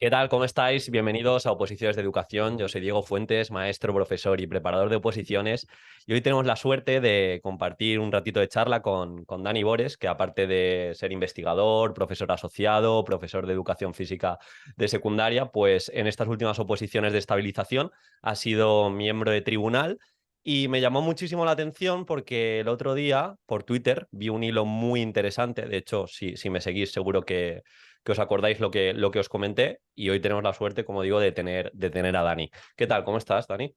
¿Qué tal? ¿Cómo estáis? Bienvenidos a Oposiciones de Educación. Yo soy Diego Fuentes, maestro, profesor y preparador de oposiciones. Y hoy tenemos la suerte de compartir un ratito de charla con Dani Bores, que aparte de ser investigador, profesor asociado, profesor de educación física de secundaria, pues en estas últimas oposiciones de estabilización ha sido miembro de tribunal. Y me llamó muchísimo la atención porque el otro día por Twitter vi un hilo muy interesante. De hecho, si me seguís, seguro que os acordáis lo que os comenté y hoy tenemos la suerte, como digo, de tener a Dani. ¿Qué tal? ¿Cómo estás, Dani?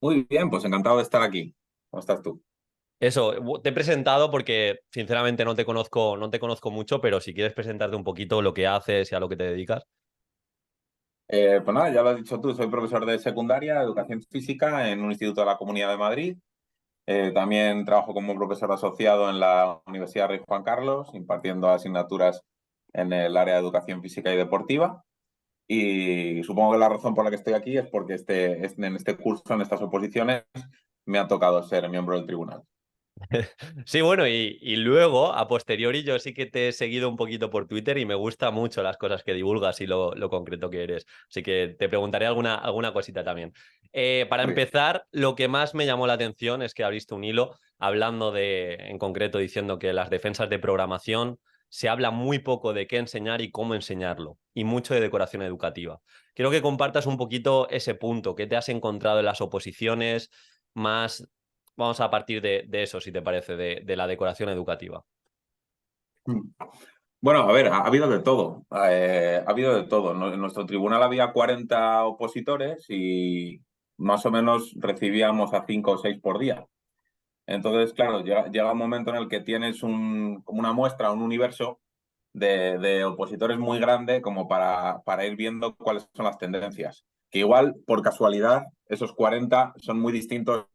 Muy bien, pues encantado de estar aquí. ¿Cómo estás tú? Eso, te he presentado porque sinceramente no te conozco mucho, pero si quieres presentarte un poquito lo que haces y a lo que te dedicas. Pues nada, ya lo has dicho tú, soy profesor de secundaria, educación física en un instituto de la Comunidad de Madrid. También trabajo como profesor asociado en la Universidad Rey Juan Carlos, impartiendo asignaturas en el área de educación física y deportiva. Y supongo que la razón por la que estoy aquí es porque en este curso, en estas oposiciones, me ha tocado ser miembro del tribunal. Sí, bueno, y luego, a posteriori, yo sí que te he seguido un poquito por Twitter y me gusta mucho las cosas que divulgas y lo concreto que eres. Así que te preguntaré alguna cosita también. Para Muy bien. empezar, lo que más me llamó la atención es que abriste un hilo hablando en concreto, diciendo que las defensas de programación se habla muy poco de qué enseñar y cómo enseñarlo, y mucho de decoración educativa. Quiero que compartas un poquito ese punto, qué te has encontrado en las oposiciones más. Vamos a partir de eso, si te parece, de la decoración educativa. Bueno, a ver, ha habido de todo. Ha habido de todo. En nuestro tribunal había 40 opositores y más o menos recibíamos a 5 o 6 por día. Entonces, claro, llega un momento en el que tienes como una muestra, un universo de opositores muy grande como para ir viendo cuáles son las tendencias. Que igual, por casualidad, esos 40 son muy distintos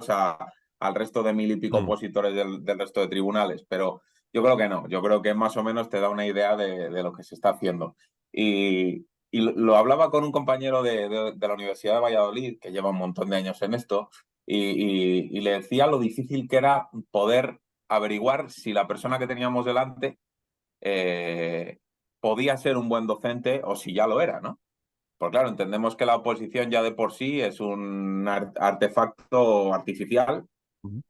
al resto de mil y pico Mm. opositores del resto de tribunales, pero yo creo que no, yo creo que más o menos te da una idea de lo que se está haciendo. Y lo hablaba con un compañero de la Universidad de Valladolid, que lleva un montón de años en esto, y le decía lo difícil que era poder averiguar si la persona que teníamos delante eh, podía ser un buen docente o si ya lo era, ¿no? Porque claro, entendemos que la oposición ya de por sí es un artefacto artificial, Ujú.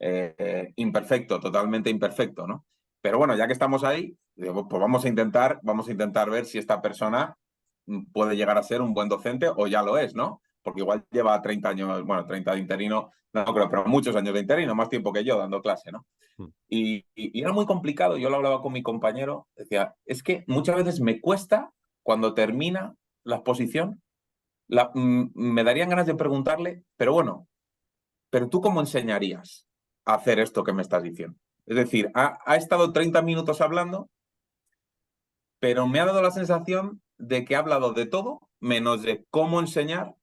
imperfecto, totalmente imperfecto, ¿no? Pero bueno, ya que estamos ahí, digo, pues vamos a intentar ver si esta persona puede llegar a ser un buen docente o ya lo es, ¿no? Porque igual lleva 30 años, bueno, 30 de interino, no creo, pero muchos años de interino, más tiempo que yo dando clase, ¿no? Mm. Y era muy complicado, yo lo hablaba con mi compañero, decía, es que muchas veces me cuesta cuando termina la exposición, me darían ganas de preguntarle, pero bueno, pero tú cómo enseñarías a hacer esto que me estás diciendo. Es decir, ha estado 30 minutos hablando, pero me ha dado la sensación de que ha hablado de todo, menos de cómo enseñar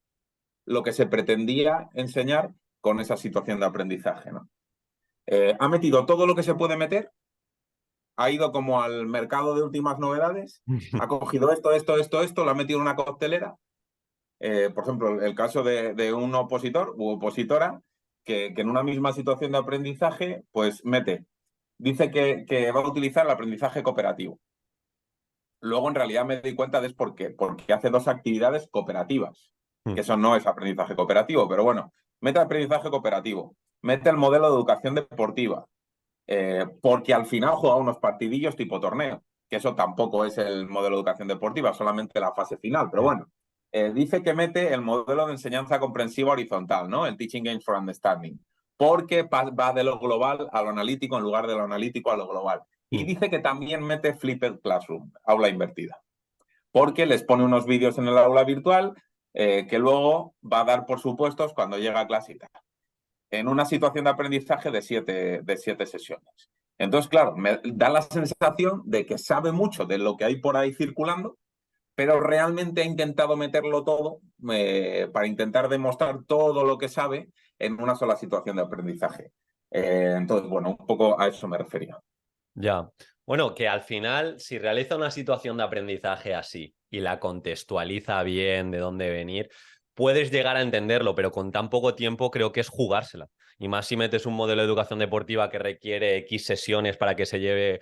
lo que se pretendía enseñar con esa situación de aprendizaje, ¿no? Ha metido todo lo que se puede meter, ha ido como al mercado de últimas novedades, ha cogido esto, lo ha metido en una coctelera. Por ejemplo, el caso de un opositor u opositora que en una misma situación de aprendizaje, pues dice que va a utilizar el aprendizaje cooperativo. Luego, en realidad, me di cuenta de es por qué, porque hace dos actividades cooperativas, Mm. que eso no es aprendizaje cooperativo, pero bueno, mete aprendizaje cooperativo, mete el modelo de educación deportiva, porque al final juega unos partidillos tipo torneo, que eso tampoco es el modelo de educación deportiva, solamente la fase final, pero Sí. bueno. Dice que mete el modelo de enseñanza comprensiva horizontal, ¿no? El Teaching Games for Understanding, porque va de lo global a lo analítico en lugar de lo analítico a lo global. Y Mm. dice que también mete Flipped Classroom, aula invertida, porque les pone unos vídeos en el aula virtual que luego va a dar por supuestos cuando llega a clase y tal, en una situación de aprendizaje de siete sesiones. Entonces, claro, me da la sensación de que sabe mucho de lo que hay por ahí circulando, pero realmente ha intentado meterlo todo para intentar demostrar todo lo que sabe en una sola situación de aprendizaje. Entonces, bueno, un poco a eso me refería. Ya. Bueno, que al final, si realiza una situación de aprendizaje así y la contextualiza bien de dónde venir, puedes llegar a entenderlo, pero con tan poco tiempo creo que es jugársela. Y más si metes un modelo de educación deportiva que requiere X sesiones para que se lleve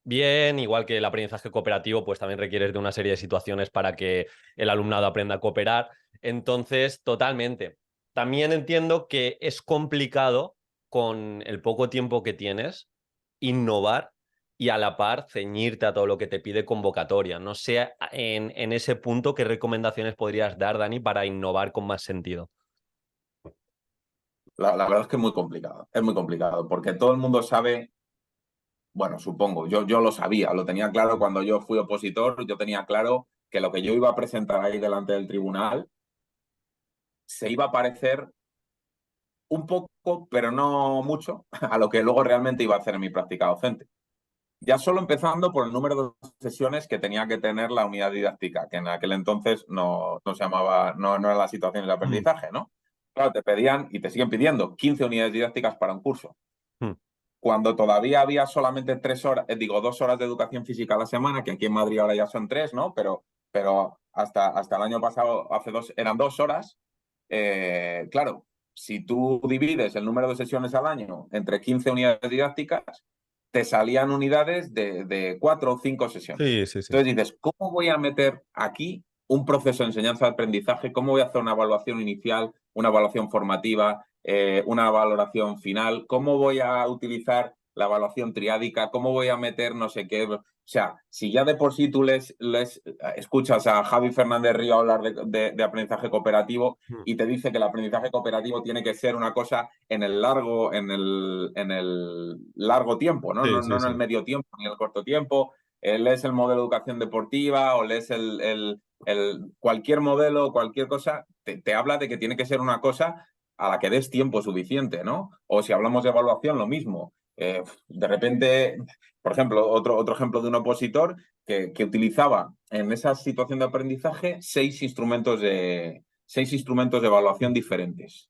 bien, igual que el aprendizaje cooperativo, pues también requieres de una serie de situaciones para que el alumnado aprenda a cooperar. Entonces, totalmente. También entiendo que es complicado con el poco tiempo que tienes innovar y a la par ceñirte a todo lo que te pide convocatoria. No sé en ese punto qué recomendaciones podrías dar, Dani, para innovar con más sentido. La verdad es que es muy complicado, porque todo el mundo sabe, bueno, supongo, yo lo sabía, lo tenía claro cuando yo fui opositor, yo tenía claro que lo que yo iba a presentar ahí delante del tribunal se iba a parecer un poco, pero no mucho, a lo que luego realmente iba a hacer en mi práctica docente. Ya solo empezando por el número de sesiones que tenía que tener la unidad didáctica, que en aquel entonces no se llamaba, no era la situación de Mm, aprendizaje, ¿no? Claro, te pedían y te siguen pidiendo 15 unidades didácticas para un curso. mm. Cuando todavía había solamente 3 horas, 2 horas de educación física a la semana, que aquí en Madrid ahora ya son 3, ¿no? Pero hasta el año pasado, hace 2, eran 2 horas. Claro, si tú divides el número de sesiones al año entre 15 unidades didácticas, te salían unidades de 4 o 5 sesiones. Sí, sí, sí. Entonces dices, ¿cómo voy a meter aquí un proceso de enseñanza-aprendizaje? ¿Cómo voy a hacer una evaluación inicial, una evaluación formativa, una valoración final? ¿Cómo voy a utilizar la evaluación triádica? ¿Cómo voy a meter no sé qué? O sea, si ya de por sí tú les escuchas a Javi Fernández Río hablar de aprendizaje cooperativo Mm. y te dice que el aprendizaje cooperativo tiene que ser una cosa en el largo tiempo, ¿no? Sí, No sí, en el sí. medio tiempo ni en el corto tiempo. Lees el modelo de educación deportiva o lees cualquier modelo, cualquier cosa, te habla de que tiene que ser una cosa a la que des tiempo suficiente, ¿no? O si hablamos de evaluación, lo mismo. De repente, por ejemplo, otro ejemplo de un opositor que utilizaba en esa situación de aprendizaje seis instrumentos de evaluación diferentes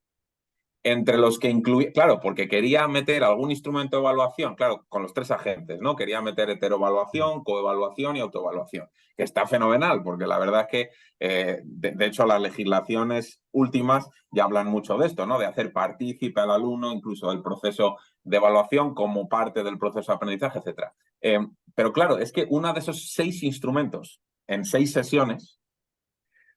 entre los que incluía, claro, porque quería meter algún instrumento de evaluación, claro, con los 3 agentes, ¿no? Quería meter heteroevaluación, coevaluación y autoevaluación, que está fenomenal, porque la verdad es que, de hecho, las legislaciones últimas ya hablan mucho de esto, ¿no? De hacer partícipe al alumno, incluso del proceso de evaluación como parte del proceso de aprendizaje, etcétera. Pero claro, es que uno de esos 6 instrumentos en 6 sesiones,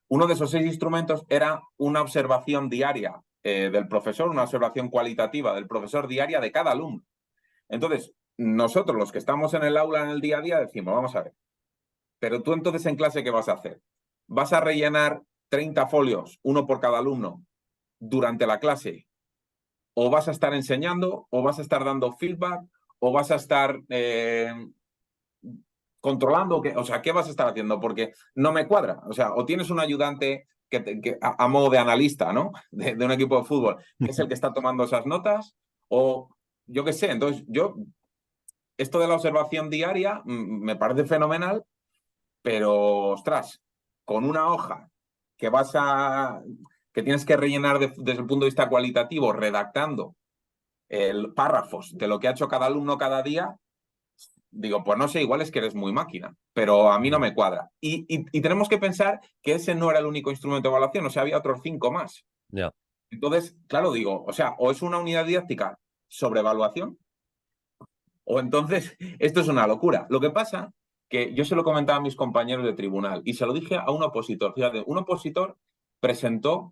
uno de esos 6 instrumentos era una observación diaria del profesor, una observación cualitativa del profesor diaria de cada alumno. Entonces, nosotros los que estamos en el aula en el día a día decimos, vamos a ver, pero tú entonces en clase, ¿qué vas a hacer? ¿Vas a rellenar 30 folios, uno por cada alumno, durante la clase? ¿O vas a estar enseñando? ¿O vas a estar dando feedback? ¿O vas a estar controlando? O sea, ¿qué vas a estar haciendo? Porque no me cuadra. O sea, o tienes un ayudante a modo de analista, ¿no? De un equipo de fútbol, que es el que está tomando esas notas, o yo qué sé. Entonces, esto de la observación diaria me parece fenomenal, pero, ostras, con una hoja que que tienes que rellenar desde el punto de vista cualitativo, redactando párrafos de lo que ha hecho cada alumno cada día, digo, pues no sé, igual es que eres muy máquina, pero a mí no Ya. me cuadra. Y tenemos que pensar que ese no era el único instrumento de evaluación, o sea, había otros 5 más. Ya. Entonces, claro, digo, o sea, o es una unidad didáctica sobre evaluación, o entonces esto es una locura. Lo que pasa que yo se lo comentaba a mis compañeros de tribunal y se lo dije a un opositor. Fíjate, un opositor presentó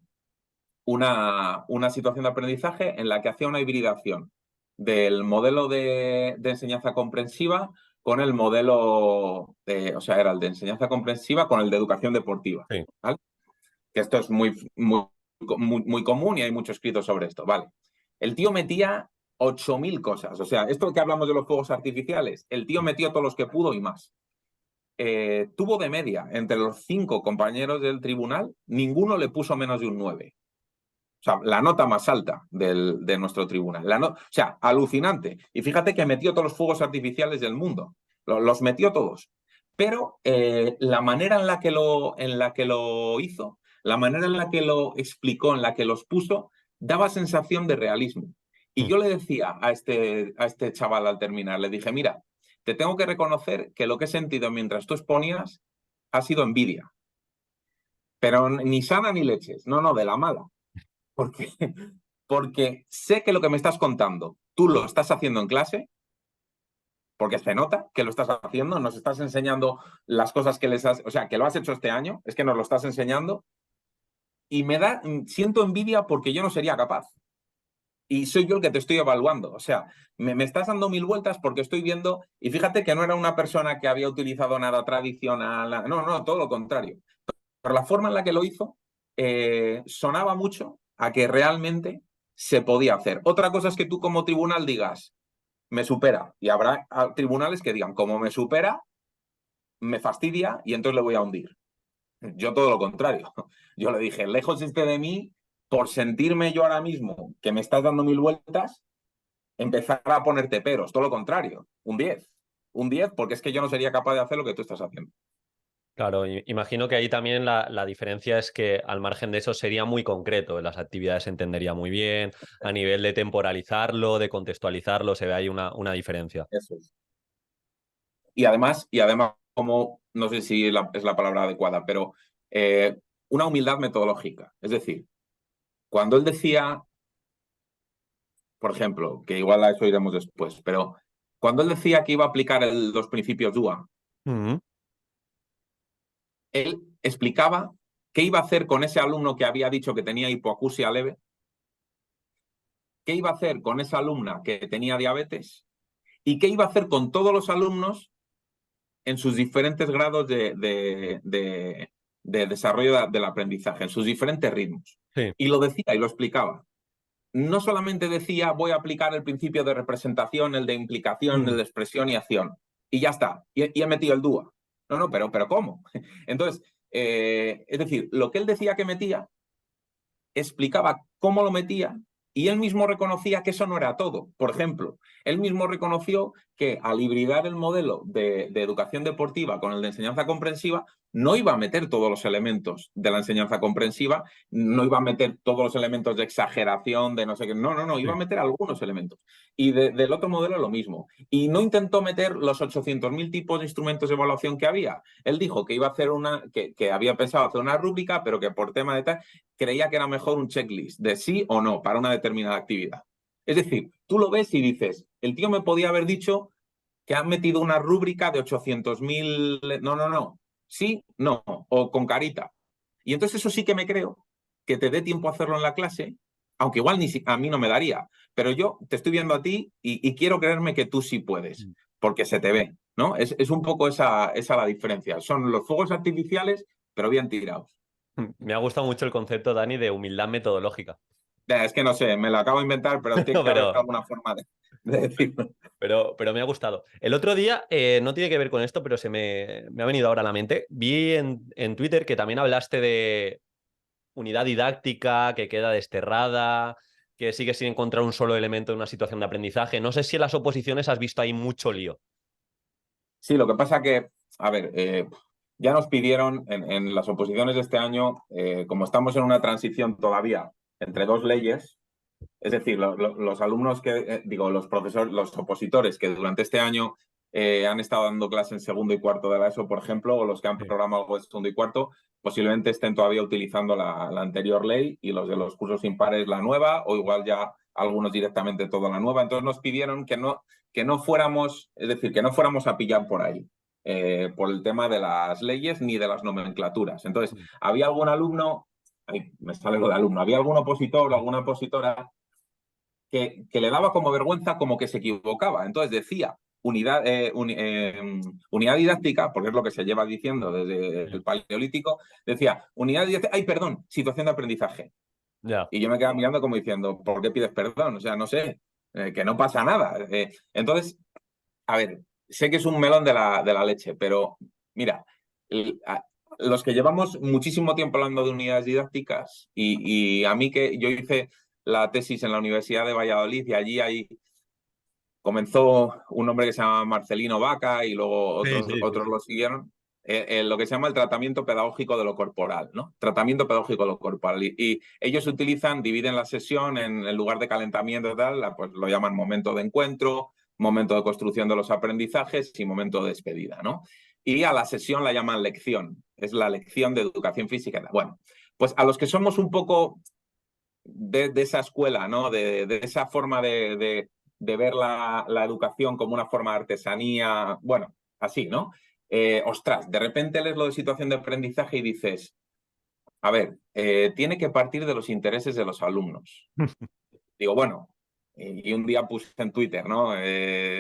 una situación de aprendizaje en la que hacía una hibridación del modelo de enseñanza comprensiva con el modelo, o sea, era el de enseñanza comprensiva con el de educación deportiva, Sí. ¿vale? Que esto es muy común y hay mucho escrito sobre esto, ¿vale? El tío metía 8.000 cosas, o sea, esto que hablamos de los fuegos artificiales, el tío metió todos los que pudo y más. Tuvo de media entre los 5 compañeros del tribunal, ninguno le puso menos de un 9. O sea, la nota más alta de nuestro tribunal. O sea, alucinante. Y fíjate que metió todos los fuegos artificiales del mundo. Los metió todos. Pero la manera en la que lo hizo, la manera en la que lo explicó, en la que los puso, daba sensación de realismo. Y Mm. yo le decía a este chaval al terminar, le dije, mira, te tengo que reconocer que lo que he sentido mientras tú exponías ha sido envidia. Pero ni sana ni leches, no, de la mala. Porque, porque sé que lo que me estás contando, tú lo estás haciendo en clase porque se nota que lo estás haciendo, nos estás enseñando las cosas que les has, o sea, que lo has hecho este año, es que nos lo estás enseñando, y siento envidia porque yo no sería capaz. Y soy yo el que te estoy evaluando. O sea, me estás dando mil vueltas porque estoy viendo, y fíjate que no era una persona que había utilizado nada tradicional, no, todo lo contrario. Pero la forma en la que lo hizo sonaba mucho a que realmente se podía hacer. Otra cosa es que tú como tribunal digas, me supera, y habrá tribunales que digan, como me supera, me fastidia y entonces le voy a hundir. Yo todo lo contrario. Yo le dije, lejos esté de mí, por sentirme yo ahora mismo que me estás dando mil vueltas, empezar a ponerte peros. Todo lo contrario, un 10. Un 10 porque es que yo no sería capaz de hacer lo que tú estás haciendo. Claro, imagino que ahí también la diferencia es que al margen de eso sería muy concreto, en las actividades se entendería muy bien, a nivel de temporalizarlo, de contextualizarlo, se ve ahí una diferencia. Eso es. Y además, como, no sé si es la palabra adecuada, pero una humildad metodológica. Es decir, cuando él decía, por ejemplo, que igual a eso iremos después, pero cuando él decía que iba a aplicar los principios DUA, Mm, él explicaba qué iba a hacer con ese alumno que había dicho que tenía hipoacusia leve, qué iba a hacer con esa alumna que tenía diabetes y qué iba a hacer con todos los alumnos en sus diferentes grados de desarrollo del aprendizaje, en sus diferentes ritmos. sí. Y lo decía y lo explicaba. No solamente decía voy a aplicar el principio de representación, el de implicación, el Mm, de expresión y acción, y ya está, y he metido el DUA. No, pero ¿cómo? Entonces, es decir, lo que él decía que metía, explicaba cómo lo metía y él mismo reconocía que eso no era todo. Por ejemplo, él mismo reconoció que al hibridar el modelo de educación deportiva con el de enseñanza comprensiva, no iba a meter todos los elementos de la enseñanza comprensiva, no iba a meter todos los elementos de exageración, de no sé qué, no, iba sí. a meter algunos elementos. Y del otro modelo lo mismo. Y no intentó meter los 800.000 tipos de instrumentos de evaluación que había. Él dijo que iba a hacer que había pensado hacer una rúbrica, pero que por tema de tal, creía que era mejor un checklist de sí o no para una determinada actividad. Es decir, tú lo ves y dices, el tío me podía haber dicho que han metido una rúbrica de 800.000, no, sí, no, o con carita. Y entonces eso sí que me creo, que te dé tiempo a hacerlo en la clase, aunque igual a mí no me daría, pero yo te estoy viendo a ti y quiero creerme que tú sí puedes, Mm. porque se te ve, ¿no? Es un poco esa la diferencia. Son los fuegos artificiales, pero bien tirados. Me ha gustado mucho el concepto, Dani, de humildad metodológica. Es que no sé, me lo acabo de inventar, pero tiene que haber Pero, alguna forma de decirlo. pero me ha gustado. El otro día, no tiene que ver con esto, pero me ha venido ahora a la mente. Vi en Twitter que también hablaste de unidad didáctica, que queda desterrada, que sigue sin encontrar un solo elemento en una situación de aprendizaje. No sé si en las oposiciones has visto ahí mucho lío. Sí, lo que pasa que, a ver, ya nos pidieron en las oposiciones de este año, como estamos en una transición todavía entre dos leyes, es decir, los alumnos digo, los profesores, los opositores que durante este año han estado dando clase en segundo y cuarto de la ESO, por ejemplo, o los que han Sí. programado algo de segundo y cuarto, posiblemente estén todavía utilizando la anterior ley y los de los cursos impares la nueva, o igual ya algunos directamente toda la nueva. Entonces nos pidieron que no fuéramos, es decir, que no fuéramos a pillar por ahí. Por el tema de las leyes ni de las nomenclaturas. Entonces, Mm. había algún alumno, ay, me sale lo de alumno, había algún opositor o alguna opositora que le daba como vergüenza como que se equivocaba. Entonces decía unidad didáctica, porque es lo que se lleva diciendo desde Sí. el Paleolítico, decía unidad didáctica, ay, perdón, situación de aprendizaje. Ya. Y yo me quedaba mirando como diciendo, ¿por qué pides perdón? O sea, no sé, que no pasa nada. Entonces, a ver, sé que es un melón de la leche, pero mira, los que llevamos muchísimo tiempo hablando de unidades didácticas y a mí que yo hice la tesis en la Universidad de Valladolid y allí comenzó un hombre que se llama Marcelino Vaca y luego Sí, sí, sí, otros sí. lo siguieron, lo que se llama el tratamiento pedagógico de lo corporal, ¿no? Tratamiento pedagógico de lo corporal. Y ellos dividen la sesión en lugar de calentamiento y tal, pues lo llaman momento de encuentro, momento de construcción de los aprendizajes y momento de despedida, ¿no? Y a la sesión la llaman lección, es la lección de educación física. Bueno, pues a los que somos un poco de esa escuela, ¿no? De esa forma de ver la educación como una forma de artesanía, bueno, así, ¿no? Ostras, de repente lees lo de situación de aprendizaje y dices, a ver, tiene que partir de los intereses de los alumnos. Digo, bueno, y un día puse en Twitter, ¿no?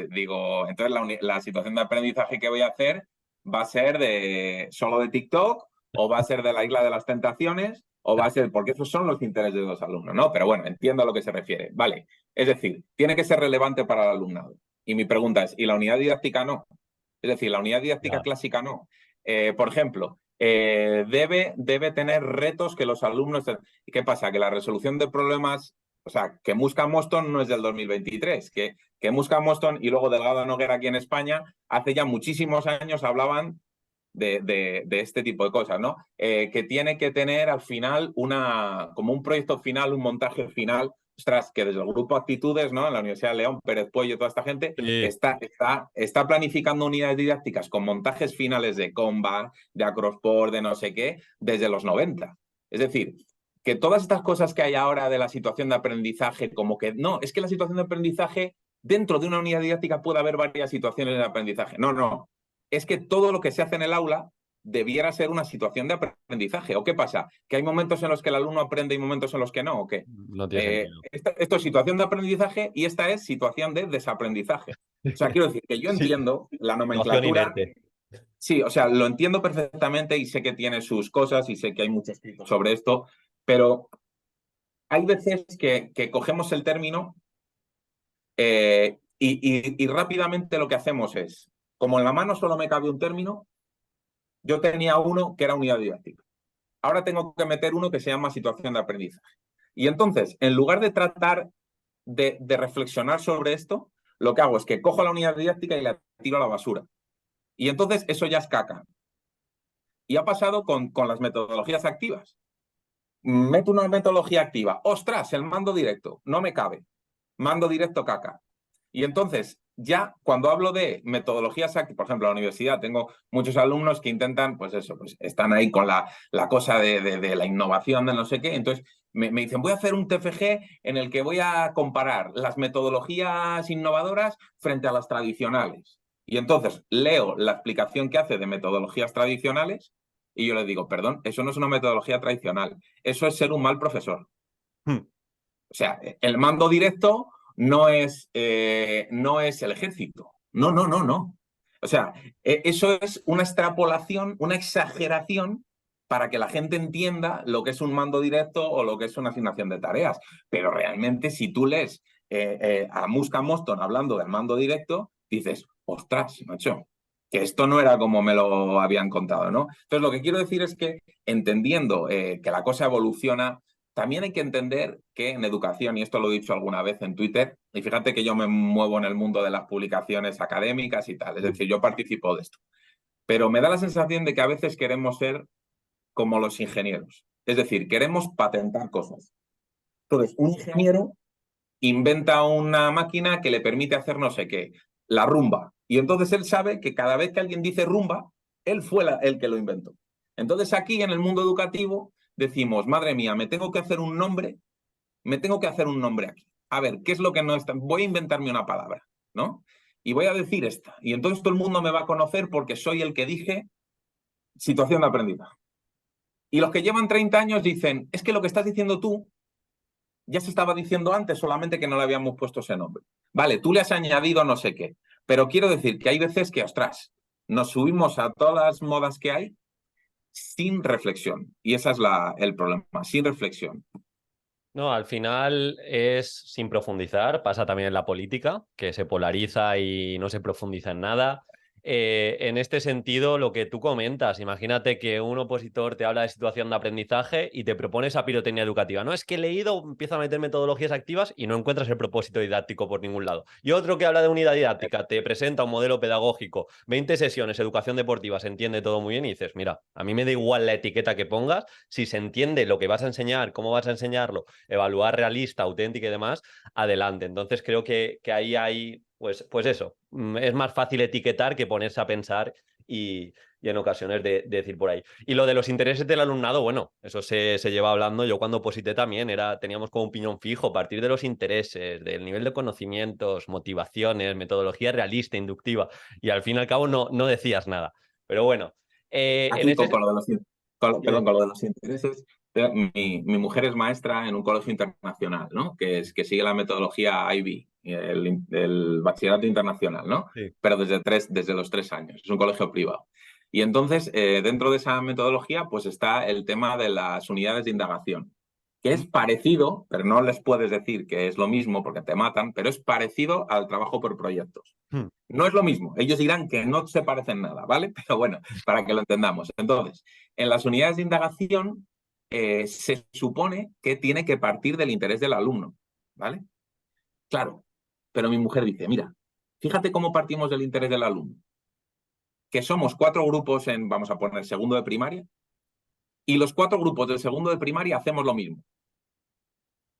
Digo, entonces la situación de aprendizaje que voy a hacer va a ser solo de TikTok, o va a ser de la Isla de las Tentaciones, o va a ser, porque esos son los intereses de los alumnos, ¿no? Pero bueno, entiendo a lo que se refiere. Vale, es decir, tiene que ser relevante para el alumnado. Y mi pregunta es, ¿y la unidad didáctica no? Es decir, la unidad didáctica Ya. clásica no. Por ejemplo, debe tener retos que los alumnos... ¿Y qué pasa? Que la resolución de problemas, o sea, que Musca Moston no es del 2023, que Musca Moston y luego Delgado Noguera aquí en España, hace ya muchísimos años hablaban de este tipo de cosas, ¿no? Que tiene que tener al final como un proyecto final, un montaje final. Ostras, que desde el grupo Actitudes, ¿no? En la Universidad de León, Pérez Puello, toda esta gente, Sí. está planificando unidades didácticas con montajes finales de Comba, de Acrosport, de no sé qué, desde los 90. Es decir, que todas estas cosas que hay ahora de la situación de aprendizaje, como que no, es que la situación de aprendizaje, dentro de una unidad didáctica puede haber varias situaciones de aprendizaje. No, no. Es que todo lo que se hace en el aula debiera ser una situación de aprendizaje. ¿O qué pasa? ¿Que hay momentos en los que el alumno aprende y momentos en los que no? ¿O qué? No tiene sentido. Esto es situación de aprendizaje y esta es situación de desaprendizaje. O sea, quiero decir que yo Sí. entiendo la Situación nomenclatura. inerte. Sí, o sea, lo entiendo perfectamente y sé que tiene sus cosas y sé que hay mucho escrito sobre esto, pero hay veces que cogemos el término y rápidamente lo que hacemos es, como en la mano solo me cabe un término, yo tenía uno que era unidad didáctica. Ahora tengo que meter uno que se llama situación de aprendizaje. Y entonces, en lugar de tratar de reflexionar sobre esto, lo que hago es que cojo la unidad didáctica y la tiro a la basura. Y entonces eso ya es caca. Y ha pasado con las metodologías activas. Meto una metodología activa. ¡Ostras! El mando directo. No me cabe. Mando directo caca. Y entonces, ya cuando hablo de metodologías activas, por ejemplo, en la universidad tengo muchos alumnos que intentan, pues eso, pues están ahí con la cosa de la innovación, de no sé qué. Entonces, me dicen, voy a hacer un TFG en el que voy a comparar las metodologías innovadoras frente a las tradicionales. Y entonces leo la explicación que hace de metodologías tradicionales y yo le digo, perdón, eso no es una metodología tradicional, eso es ser un mal profesor. Hmm. O sea, el mando directo no es el ejército. No, no, no, no. O sea, eso es una extrapolación, una exageración para que la gente entienda lo que es un mando directo o lo que es una asignación de tareas. Pero realmente, si tú lees a Musca Moston hablando del mando directo, dices, ostras, macho, que esto no era como me lo habían contado, ¿no? Entonces, lo que quiero decir es que entendiendo que la cosa evoluciona, también hay que entender que en educación, y esto lo he dicho alguna vez en Twitter, y fíjate que yo me muevo en el mundo de las publicaciones académicas y tal, es decir, yo participo de esto, pero me da la sensación de que a veces queremos ser como los ingenieros, es decir, queremos patentar cosas. Entonces, un ingeniero inventa una máquina que le permite hacer no sé qué, la rumba, y entonces él sabe que cada vez que alguien dice rumba, él fue el que lo inventó. Entonces aquí en el mundo educativo decimos, madre mía, me tengo que hacer un nombre aquí. A ver, ¿qué es lo que no está? Voy a inventarme una palabra, ¿no? Y voy a decir esta. Y entonces todo el mundo me va a conocer porque soy el que dije situación de aprendizaje. Y los que llevan 30 años dicen, es que lo que estás diciendo tú ya se estaba diciendo antes, solamente que no le habíamos puesto ese nombre. Vale, tú le has añadido no sé qué. Pero quiero decir que hay veces que, ostras, nos subimos a todas las modas que hay sin reflexión. Y ese es el problema, sin reflexión. No, al final es sin profundizar, pasa también en la política, que se polariza y no se profundiza en nada. En este sentido, lo que tú comentas, imagínate que un opositor te habla de situación de aprendizaje y te propone esa pirotecnia educativa. No es que he leído, empieza a meter metodologías activas y no encuentras el propósito didáctico por ningún lado. Y otro que habla de unidad didáctica, te presenta un modelo pedagógico, 20 sesiones, educación deportiva, se entiende todo muy bien y dices, mira, a mí me da igual la etiqueta que pongas, si se entiende lo que vas a enseñar, cómo vas a enseñarlo, evaluar realista, auténtica y demás, adelante. Entonces creo que ahí hay, pues eso, es más fácil etiquetar que ponerse a pensar y en ocasiones de decir por ahí. Y lo de los intereses del alumnado, bueno, eso se lleva hablando. Yo cuando oposité también teníamos como un piñón fijo, a partir de los intereses, del nivel de conocimientos, motivaciones, metodología realista, inductiva, y al fin y al cabo no decías nada. Pero bueno, en Aquí ese... con lo de perdón, Dime. con lo de los intereses, mi mujer es maestra en un colegio internacional, ¿no? Que sigue la metodología IB, el bachillerato internacional, ¿no? Sí. Pero desde los 3 años. Es un colegio privado. Y entonces, dentro de esa metodología, pues está el tema de las unidades de indagación, que es parecido, pero no les puedes decir que es lo mismo porque te matan, pero es parecido al trabajo por proyectos. Hmm. No es lo mismo. Ellos dirán que no se parecen nada, ¿vale? Pero bueno, para que lo entendamos. Entonces, en las unidades de indagación se supone que tiene que partir del interés del alumno, ¿vale? Claro, pero mi mujer dice, mira, fíjate cómo partimos del interés del alumno, que somos 4 grupos en, vamos a poner, segundo de primaria, y los 4 grupos del segundo de primaria hacemos lo mismo.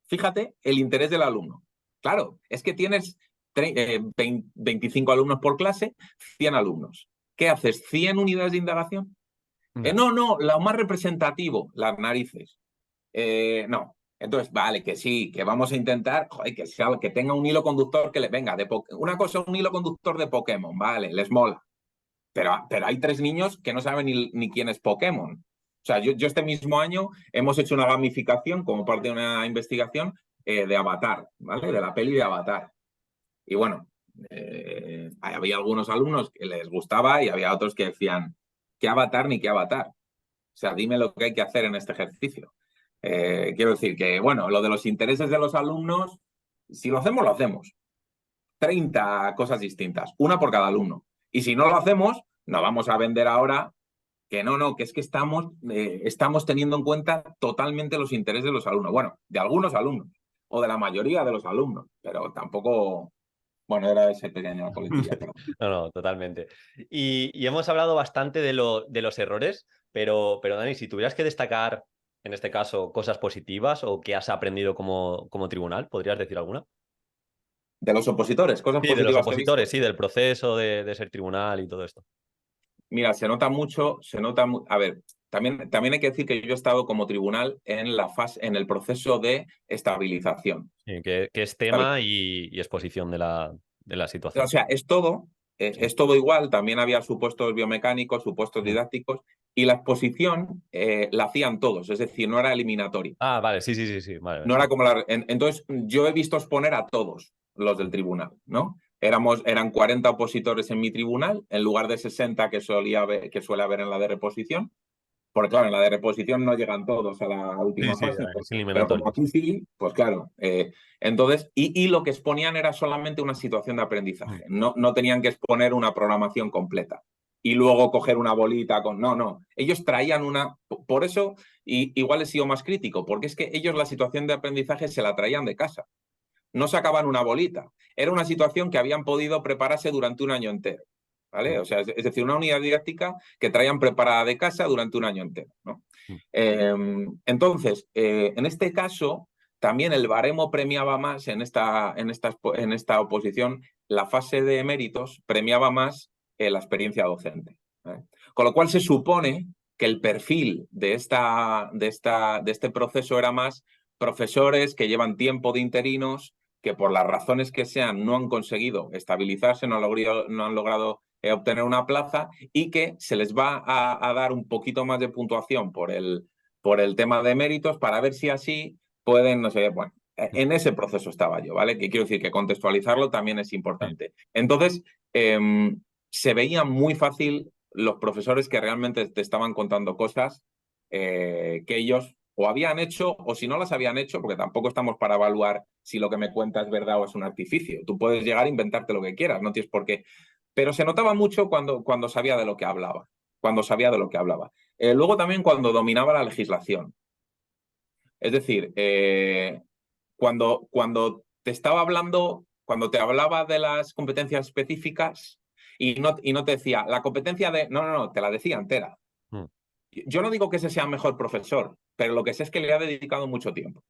Fíjate el interés del alumno. Claro, es que tienes 25 alumnos por clase, 100 alumnos. ¿Qué haces? ¿100 unidades de indagación? No. No, lo más representativo, las narices. No. Entonces, vale, que sí, que vamos a intentar, joder, que tenga un hilo conductor que le venga. Una cosa, un hilo conductor de Pokémon, vale, les mola. Pero hay 3 niños que no saben ni quién es Pokémon. O sea, yo este mismo año hemos hecho una gamificación como parte de una investigación de Avatar, ¿vale? De la peli de Avatar. Y bueno, había algunos alumnos que les gustaba y había otros que decían, ¿qué Avatar ni qué Avatar? O sea, dime lo que hay que hacer en este ejercicio. Quiero decir que, bueno, lo de los intereses de los alumnos, si lo hacemos, lo hacemos. 30 cosas distintas, una por cada alumno. Y si no lo hacemos, nos vamos a vender ahora que no, que es que estamos teniendo en cuenta totalmente los intereses de los alumnos. Bueno, de algunos alumnos o de la mayoría de los alumnos, pero tampoco, bueno, era ese pequeño coletilla. No, totalmente. Y hemos hablado bastante de los errores, pero Dani, si tuvieras que destacar, en este caso, cosas positivas o que has aprendido como tribunal, ¿podrías decir alguna? De los opositores, cosas Sí, de los positivas que he visto. opositores, sí, del proceso de ser tribunal y todo esto. Mira, se nota mucho, a ver, también hay que decir que yo he estado como tribunal en el proceso de estabilización. Sí, que es tema y exposición de la O situación. sea, Sí. es todo igual, también había supuestos biomecánicos, supuestos Mm. didácticos, y la exposición la hacían todos, es decir, no era eliminatoria. Ah, vale, sí, vale, No sí. era como entonces, yo he visto exponer a todos los del tribunal, ¿no? Eran 40 opositores en mi tribunal, en lugar de 60 que suele haber en la de reposición. Porque claro, en la de reposición no llegan todos a la Sí, última sí, fase, es pero como eliminatorio. aquí sí, pues claro. Entonces, y lo que exponían era solamente una situación de Mm. aprendizaje. No tenían que exponer una programación completa. Y luego coger una bolita con. No. Ellos traían una. Por eso, igual he sido más crítico, porque es que ellos la situación de aprendizaje se la traían de casa. No sacaban una bolita. Era una situación que habían podido prepararse durante un año entero. ¿Vale? Mm. O sea, es decir, una unidad didáctica que traían preparada de casa durante un año entero, ¿no? Mm. Entonces, en este caso, también el baremo premiaba más en esta oposición, la fase de méritos premiaba más la experiencia docente. ¿Vale? Con lo cual se supone que el perfil de este proceso era más profesores que llevan tiempo de interinos, que por las razones que sean no han conseguido estabilizarse, no han logrado obtener una plaza y que se les va a dar un poquito más de puntuación por el tema de méritos para ver si así pueden, no sé, bueno, en ese proceso estaba yo, ¿vale? Que quiero decir que contextualizarlo también es Sí. importante. Entonces, se veía muy fácil los profesores que realmente te estaban contando cosas que ellos o habían hecho o si no las habían hecho, porque tampoco estamos para evaluar si lo que me cuenta es verdad o es un artificio. Tú puedes llegar a inventarte lo que quieras, no tienes por qué. Pero se notaba mucho cuando sabía de lo que hablaba, cuando sabía de lo que hablaba. Luego también cuando dominaba la legislación. Es decir, cuando te estaba hablando, cuando te hablaba de las competencias específicas y no te decía la competencia de. No, te la decía entera. Mm. Yo no digo que ese sea mejor profesor, pero lo que sé es que le ha dedicado mucho tiempo.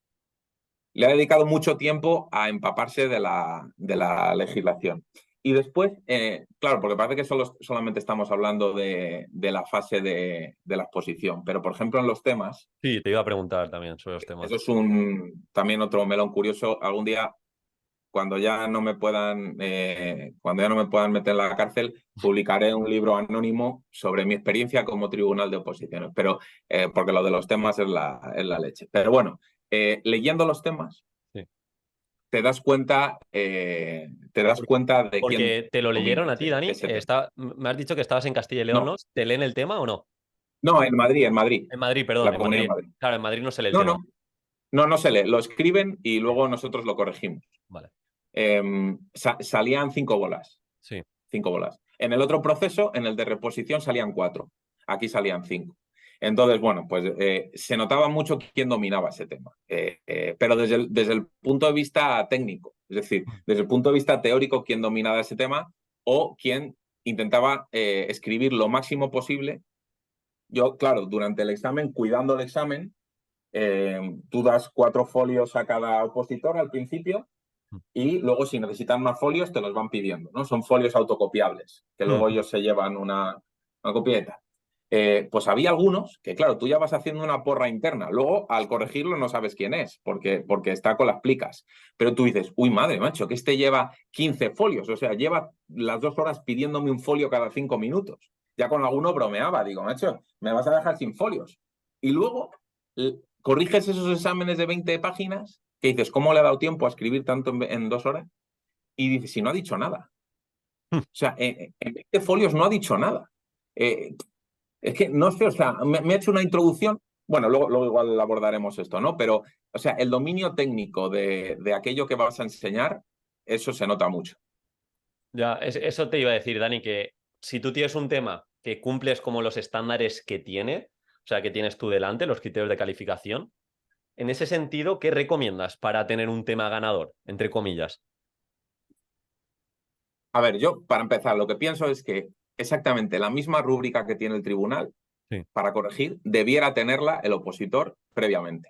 Le ha dedicado mucho tiempo a empaparse de la legislación. Y después, claro, porque parece que solamente estamos hablando de la fase de la exposición, pero por ejemplo en los temas, Sí, te iba a preguntar también sobre los eso temas. es también otro melón curioso. Algún día, cuando ya no me puedan meter en la cárcel, publicaré un libro anónimo sobre mi experiencia como tribunal de oposiciones, pero porque lo de los temas es la leche. Pero bueno, leyendo los temas, Sí. te das cuenta de quién Porque te lo domina leyeron a ti, Dani. ese tema. Me has dicho que estabas en Castilla y León, ¿no? No, ¿Te leen el tema o no? no, en Madrid, en Madrid, En Madrid, perdón, la en Comunidad de Madrid. Madrid. Claro, en Madrid no se lee el No, tema. no, no se lee, lo escriben y Sí, luego nosotros lo corregimos. vale. Salían 5 bolas, Sí. 5 bolas. En el otro proceso, en el de reposición, salían 4. Aquí salían 5. Entonces, bueno, pues se notaba mucho quién dominaba ese tema, pero desde el punto de vista técnico, es decir, desde el punto de vista teórico, quién dominaba ese tema o quién intentaba escribir lo máximo posible. Yo, claro, durante el examen, cuidando el examen, tú das 4 folios a cada opositor al principio y luego si necesitan más folios te los van pidiendo, ¿no? Son folios autocopiables, que luego ellos se llevan una copieta. Pues había algunos que, claro, tú ya vas haciendo una porra interna. Luego, al corregirlo, no sabes quién es, porque está con las plicas. Pero tú dices, uy, madre, macho, que este lleva 15 folios. O sea, lleva las 2 horas pidiéndome un folio cada 5 minutos. Ya con alguno bromeaba, digo, macho, me vas a dejar sin folios. Y luego corriges esos exámenes de 20 páginas que dices, ¿cómo le ha dado tiempo a escribir tanto en 2 horas? Y dices, si no ha dicho nada. O sea, en 20 folios no ha dicho nada. Eh, es que no sé, o sea, me ha hecho una introducción. Bueno, luego igual abordaremos esto, ¿no? Pero, o sea, el dominio técnico de aquello que vas a enseñar, eso se nota mucho. Ya, eso te iba a decir, Dani, que si tú tienes un tema que cumples como los estándares que tiene, o sea, que tienes tú delante, los criterios de calificación, en ese sentido, ¿qué recomiendas para tener un tema ganador, entre comillas? A ver, yo, para empezar, lo que pienso es que exactamente la misma rúbrica que tiene el tribunal Sí. para corregir debiera tenerla el opositor previamente.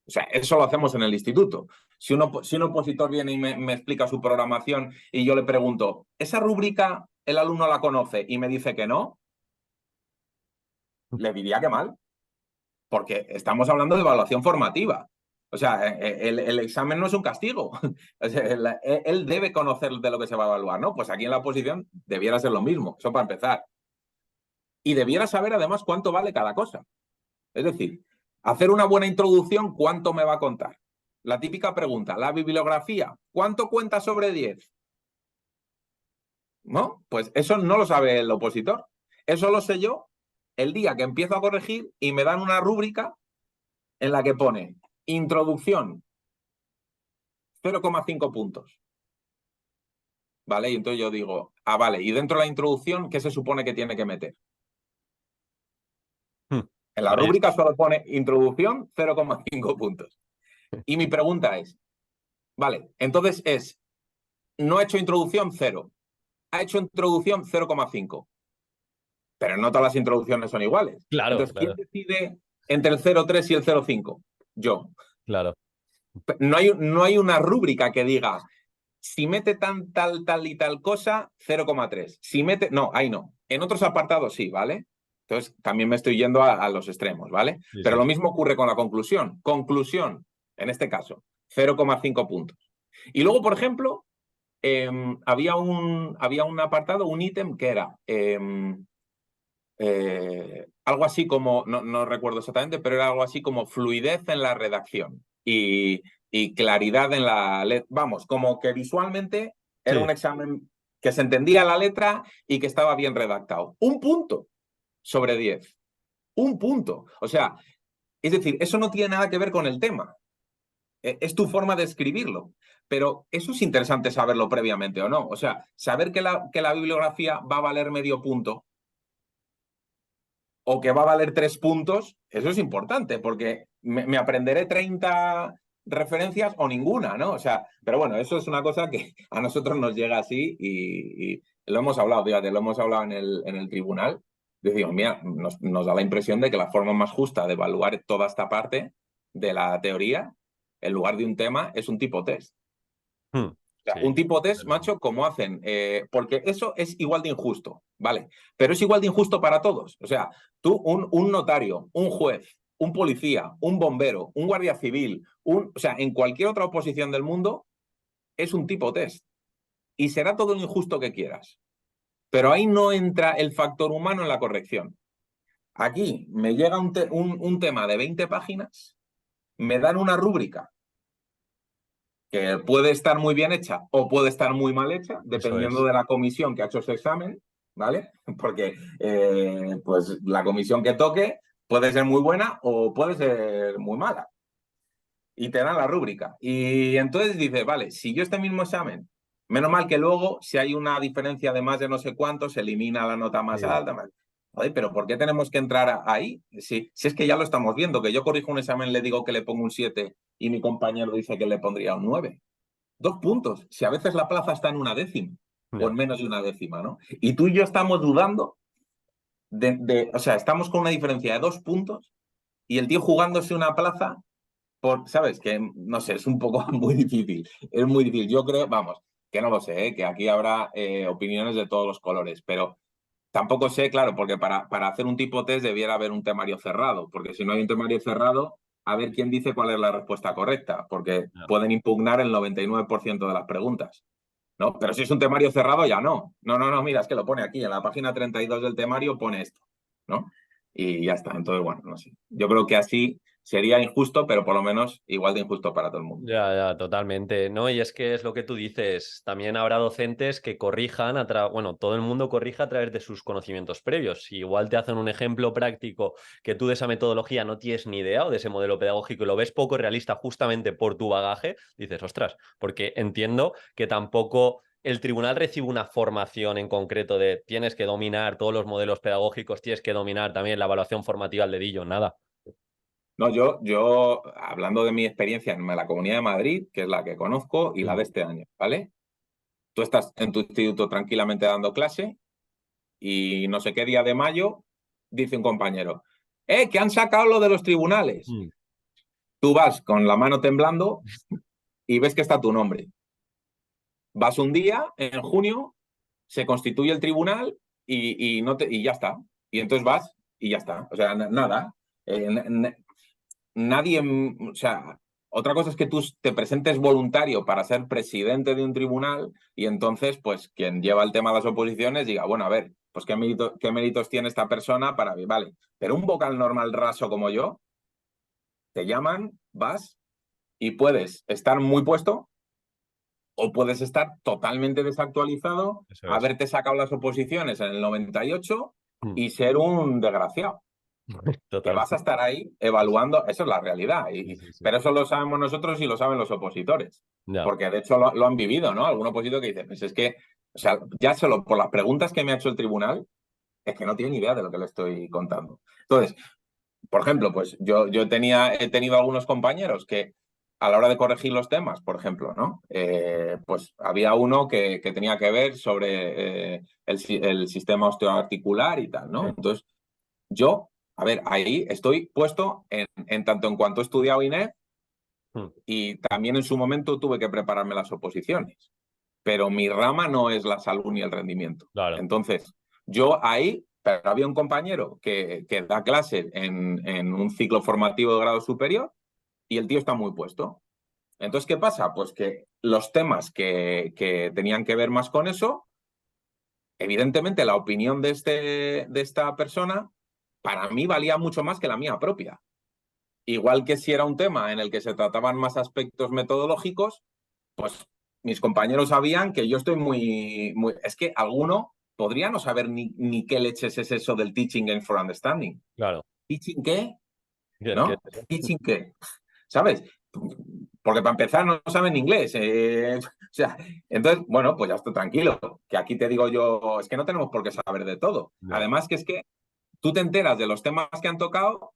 O sea, eso lo hacemos en el instituto. Si un opositor viene y me explica su programación y yo le pregunto, ¿esa rúbrica el alumno la conoce? Y me dice que no, le diría que mal, porque estamos hablando de evaluación formativa. O sea, el examen no es un castigo. O sea, él debe conocer de lo que se va a evaluar, ¿no? Pues aquí en la oposición debiera ser lo mismo, eso para empezar. Y debiera saber además cuánto vale cada cosa. Es decir, hacer una buena introducción, ¿cuánto me va a contar? La típica pregunta, la bibliografía, ¿cuánto cuenta sobre 10? ¿No? Pues eso no lo sabe el opositor. Eso lo sé yo el día que empiezo a corregir y me dan una rúbrica en la que pone introducción, 0,5 puntos. ¿Vale? Y entonces yo digo, vale, y dentro de la introducción, ¿qué se supone que tiene que meter? En la Vale. rúbrica solo pone introducción, 0,5 puntos. Y mi pregunta es, vale, entonces no ha hecho introducción, 0. Ha hecho introducción, 0,5. Pero no todas las introducciones son iguales. Claro, Entonces, ¿quién claro, decide entre el 0,3 y el 0,5? Yo. claro. No hay una rúbrica que diga, si mete tal y tal cosa, 0,3. Si mete, no, ahí no. En otros apartados sí, ¿vale? Entonces, también me estoy yendo a los extremos, ¿vale? Sí, Pero sí. lo mismo ocurre con la conclusión. Conclusión, en este caso, 0,5 puntos. Y luego, por ejemplo, había un apartado, un ítem que era algo así como, no recuerdo exactamente, pero era algo así como fluidez en la redacción y claridad en la letra. Vamos, como que visualmente era Sí. un examen que se entendía la letra y que estaba bien redactado. 1 punto sobre 10. 1 punto. O sea, es decir, eso no tiene nada que ver con el tema. Es tu forma de escribirlo. Pero eso es interesante saberlo previamente o no. O sea, saber que la bibliografía va a valer medio punto o que va a valer 3 puntos, eso es importante, porque me aprenderé 30 referencias o ninguna, ¿no? O sea, pero bueno, eso es una cosa que a nosotros nos llega así y lo hemos hablado, fíjate, lo hemos hablado en el tribunal. Decimos, mira, nos da la impresión de que la forma más justa de evaluar toda esta parte de la teoría, en lugar de un tema, es un tipo test. Hmm. sea, Sí, un tipo test, desde luego. macho, como hacen, porque eso es igual de injusto, ¿vale? Pero es igual de injusto para todos. O sea, tú, un notario, un juez, un policía, un bombero, un guardia civil, o sea, en cualquier otra oposición del mundo, es un tipo test. Y será todo lo injusto que quieras. Pero ahí no entra el factor humano en la corrección. Aquí me llega un tema de 20 páginas, me dan una rúbrica que puede estar muy bien hecha o puede estar muy mal hecha, Eso dependiendo es. de la comisión que ha hecho ese examen, ¿vale? Porque pues la comisión que toque puede ser muy buena o puede ser muy mala. Y te dan la rúbrica. Y entonces dices, vale, si yo este mismo examen, menos mal que luego, si hay una diferencia de más de no sé cuánto, se elimina la nota más Sí. alta. Oye, pero ¿por qué tenemos que entrar ahí? Si es que ya lo estamos viendo, que yo corrijo un examen, le digo que le pongo un 7 y mi compañero dice que le pondría un 9. 2 puntos. Si a veces la plaza está en una décima o Ya. en menos de una décima, ¿no? Y tú y yo estamos dudando o sea, estamos con una diferencia de 2 puntos y el tío jugándose una plaza ¿sabes? Que no sé, es un poco muy difícil. Es muy difícil. Yo creo, vamos, que no lo sé, que aquí habrá opiniones de todos los colores, pero tampoco sé, claro, porque para hacer un tipo test debiera haber un temario cerrado, porque si no hay un temario cerrado, a ver quién dice cuál es la respuesta correcta, porque Ya. pueden impugnar el 99% de las preguntas. ¿No? Pero si es un temario cerrado, ya no. No, no, no, mira, es que lo pone aquí, en la página 32 del temario pone esto, ¿no? Y ya está. Entonces, bueno, no sé. Yo creo que así sería injusto, pero por lo menos igual de injusto para todo el mundo. Ya, ya, totalmente. No, y es que es lo que tú dices. También habrá docentes que corrijan, bueno, todo el mundo corrija a través de sus conocimientos previos. Si igual te hacen un ejemplo práctico que tú de esa metodología no tienes ni idea o de ese modelo pedagógico y lo ves poco realista justamente por tu bagaje, dices, ostras, porque entiendo que tampoco el tribunal recibe una formación en concreto de tienes que dominar todos los modelos pedagógicos, tienes que dominar también la evaluación formativa al dedillo, nada. No, yo, hablando de mi experiencia en la Comunidad de Madrid, que es la que conozco, y la Mm. de este año, ¿vale? Tú estás en tu instituto tranquilamente dando clase y no sé qué día de mayo dice un compañero, que han sacado lo de los tribunales. Mm. Tú vas con la mano temblando y ves que está tu nombre. Vas un día, en junio, se constituye el tribunal y ya está. Y entonces vas y ya está. O sea, nada. Nadie, o sea, otra cosa es que tú te presentes voluntario para ser presidente de un tribunal y entonces, pues, quien lleva el tema de las oposiciones diga, bueno, a ver, pues qué méritos tiene esta persona para mí, vale. Pero un vocal normal raso como yo, te llaman, vas y puedes estar muy puesto o puedes estar totalmente desactualizado, Eso es. haberte sacado las oposiciones en el 98 Mm. y ser un desgraciado. Que vas a Totalmente. estar ahí evaluando, eso es la realidad. Sí, sí, sí. Pero eso lo sabemos nosotros y lo saben los opositores. Ya. Porque de hecho lo han vivido, ¿no? Algún opositor que dice, pues es que, o sea, ya solo por las preguntas que me ha hecho el tribunal, es que no tiene ni idea de lo que le estoy contando. Entonces, por ejemplo, pues yo he tenido algunos compañeros que a la hora de corregir los temas, por ejemplo, ¿no? Pues había uno que tenía que ver sobre el sistema osteoarticular y tal, ¿no? Mm. Entonces, yo, a ver, ahí estoy puesto en tanto en cuanto he estudiado INE Mm. y también en su momento tuve que prepararme las oposiciones, pero mi rama no es la salud ni el rendimiento. Claro. Entonces, yo ahí, pero había un compañero que da clase en un ciclo formativo de grado superior y el tío está muy puesto. Entonces, ¿qué pasa? Pues que los temas que tenían que ver más con eso, evidentemente la opinión de esta persona para mí valía mucho más que la mía propia. Igual que si era un tema en el que se trataban más aspectos metodológicos, pues mis compañeros sabían que yo estoy muy... Es que alguno podría no saber ni qué leches es eso del teaching and for understanding. Claro. ¿Teaching qué? ¿Qué es ¿No? eso? ¿Teaching qué? ¿Sabes? Porque para empezar no saben inglés. O sea, entonces, bueno, pues ya estoy tranquilo. Que aquí te digo yo, es que no tenemos por qué saber de todo. Ya. Además que es que tú te enteras de los temas que han tocado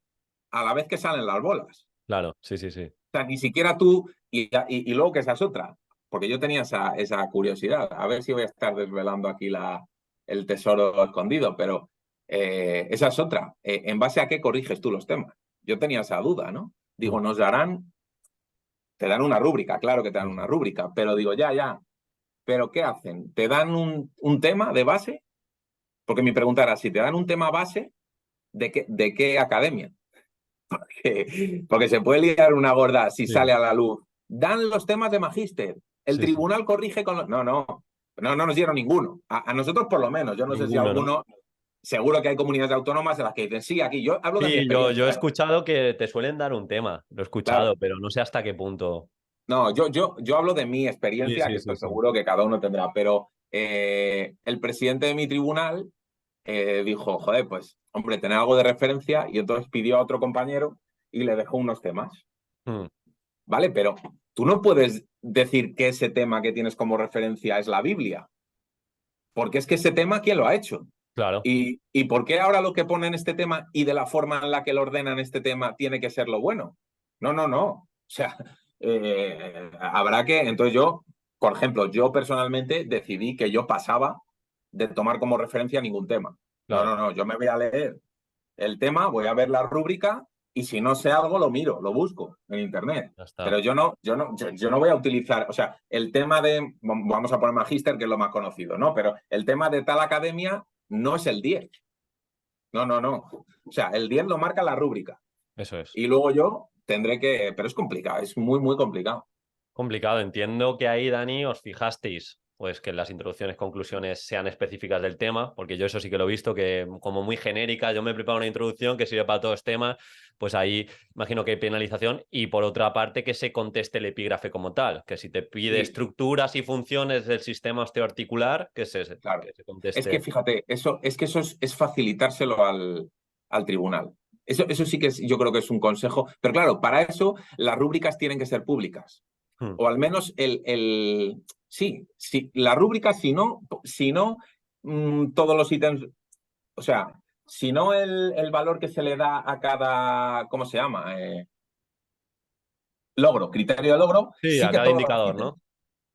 a la vez que salen las bolas. Claro, sí, sí, sí. O sea, ni siquiera tú, y luego que esa es otra, porque yo tenía esa curiosidad, a ver si voy a estar desvelando aquí el tesoro escondido, pero esa es otra. ¿En base a qué corriges tú los temas? Yo tenía esa duda, ¿no? Mm. Digo, te dan una rúbrica, claro que te dan Sí, una sí. rúbrica, pero digo, ya, pero ¿qué hacen? ¿Te dan un tema de base? Porque mi pregunta era, si te dan un tema base, ¿de qué academia? Porque se puede liar una gorda si Sí, sale a la luz. Dan los temas de magíster. El sí, sí. tribunal corrige con los... No, no, no, no nos dieron ninguno. A nosotros por lo menos. Yo no sé si Ninguno, ¿no? alguno... Seguro que hay comunidades autónomas en las que dicen, sí, aquí. Yo hablo de mi Sí, yo he experiencia. escuchado que te suelen dar un tema, lo he Claro. escuchado, pero no sé hasta qué punto. No, yo hablo de mi Sí, experiencia, que sí, sí, estoy sí. seguro que cada uno tendrá, pero el presidente de mi tribunal dijo, joder, pues, hombre, tener algo de referencia, y entonces pidió a otro compañero y le dejó unos temas, Mm, ¿vale? Pero tú no puedes decir que ese tema que tienes como referencia es la Biblia, porque es que ese tema, ¿quién lo ha hecho? claro, ¿Y por qué ahora lo que pone en este tema y de la forma en la que lo ordenan este tema tiene que ser lo bueno? No, no, no. O sea, habrá que... Entonces yo, por ejemplo, yo personalmente decidí que yo pasaba de tomar como referencia ningún tema. No, claro, no, no. Yo me voy a leer el tema, voy a ver la rúbrica y si no sé algo lo miro, lo busco en internet. ya está. Pero yo no voy a utilizar, o sea, el tema de, vamos a poner Magíster, que es lo más conocido, ¿no? Pero el tema de tal academia no es el 10. No, no, no. O sea, el 10 lo marca la rúbrica. Eso es. Y luego yo tendré que, pero es complicado, es muy, muy complicado. Complicado. Entiendo que ahí, Dani, os fijasteis, pues que las introducciones, conclusiones sean específicas del tema, porque yo eso sí que lo he visto, que como muy genérica, yo me preparo una introducción que sirve para todos los temas, pues ahí imagino que hay penalización y por otra parte que se conteste el epígrafe como tal, que si te pide Sí, estructuras y funciones del sistema osteoarticular, claro. que se Es que conteste. fíjate, eso es facilitárselo al tribunal. Eso sí que yo creo que es un consejo. Pero claro, para eso las rúbricas tienen que ser públicas. Hmm, O al menos sí, sí, la rúbrica, si no todos los ítems, o sea, si no el valor que se le da a cada, ¿cómo se llama? Logro, criterio de logro, sí, sí a que cada todos los indicador, ítems. ¿no?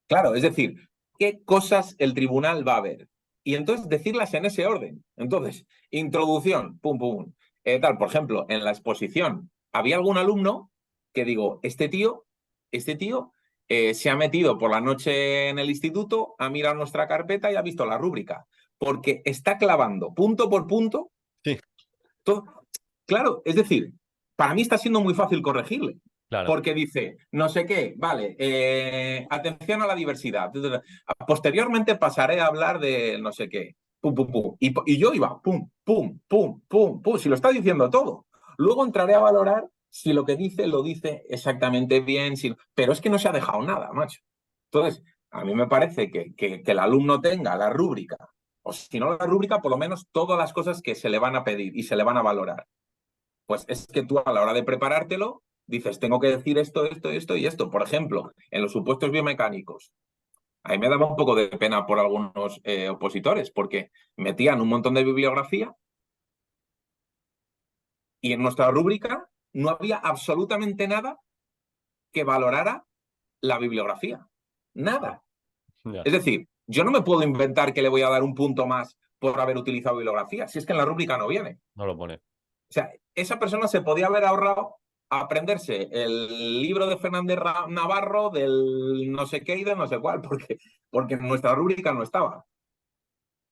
Claro, es decir, qué cosas el tribunal va a ver. Y entonces decirlas en ese orden. Entonces, introducción, pum, pum. Tal, por ejemplo, en la exposición, había algún alumno que digo, este tío se ha metido por la noche en el instituto, ha mirado nuestra carpeta y ha visto la rúbrica, porque está clavando punto por punto Sí, todo. Claro, es decir, para mí está siendo muy fácil corregirle, claro. porque dice, no sé qué, vale, atención a la diversidad. Posteriormente pasaré a hablar de no sé qué, pum, pum, pum. Y yo iba, pum, pum, pum, pum, pum, si lo está diciendo todo. Luego entraré a valorar si lo que dice lo dice exactamente bien, pero es que no se ha dejado nada, macho. Entonces, a mí me parece que el alumno tenga la rúbrica, o si no la rúbrica, por lo menos todas las cosas que se le van a pedir y se le van a valorar. Pues es que tú a la hora de preparártelo dices, tengo que decir esto, esto, esto y esto. Por ejemplo, en los supuestos biomecánicos, a mí me daba un poco de pena por algunos opositores, porque metían un montón de bibliografía y en nuestra rúbrica no había absolutamente nada que valorara la bibliografía. Nada. Ya, Es decir, yo no me puedo inventar que le voy a dar un punto más por haber utilizado bibliografía, si es que en la rúbrica no viene. no lo pone. O sea, esa persona se podía haber ahorrado aprenderse el libro de Fernández Navarro del no sé qué y del no sé cuál, porque en nuestra rúbrica no estaba,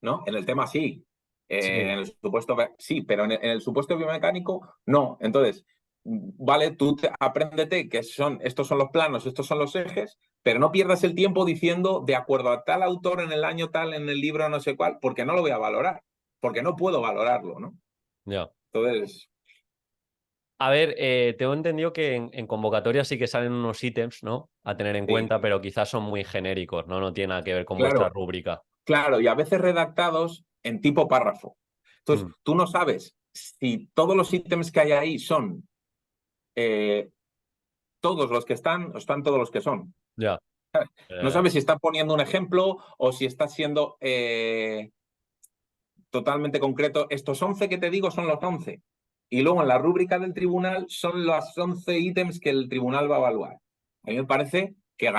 ¿no? En el tema sí, Sí. en el supuesto sí, pero en el supuesto biomecánico no. Entonces, vale, tú apréndete que estos son los planos, estos son los ejes, pero no pierdas el tiempo diciendo de acuerdo a tal autor en el año tal, en el libro no sé cuál, porque no lo voy a valorar, porque no puedo valorarlo, ¿no? Ya. Entonces, A ver, tengo entendido que en convocatoria sí que salen unos ítems, ¿no? A tener en sí, cuenta, pero quizás son muy genéricos, ¿no? No tiene nada que ver con vuestra claro. rúbrica. Claro, y a veces redactados en tipo párrafo. Entonces, Mm, tú no sabes si todos los ítems que hay ahí son eh, todos los que están o están todos los que son. ya. No Eh, sabes si está poniendo un ejemplo o si está siendo totalmente concreto. Estos 11 que te digo son los 11. Y luego en la rúbrica del tribunal son los 11 ítems que el tribunal va a evaluar. A mí me parece que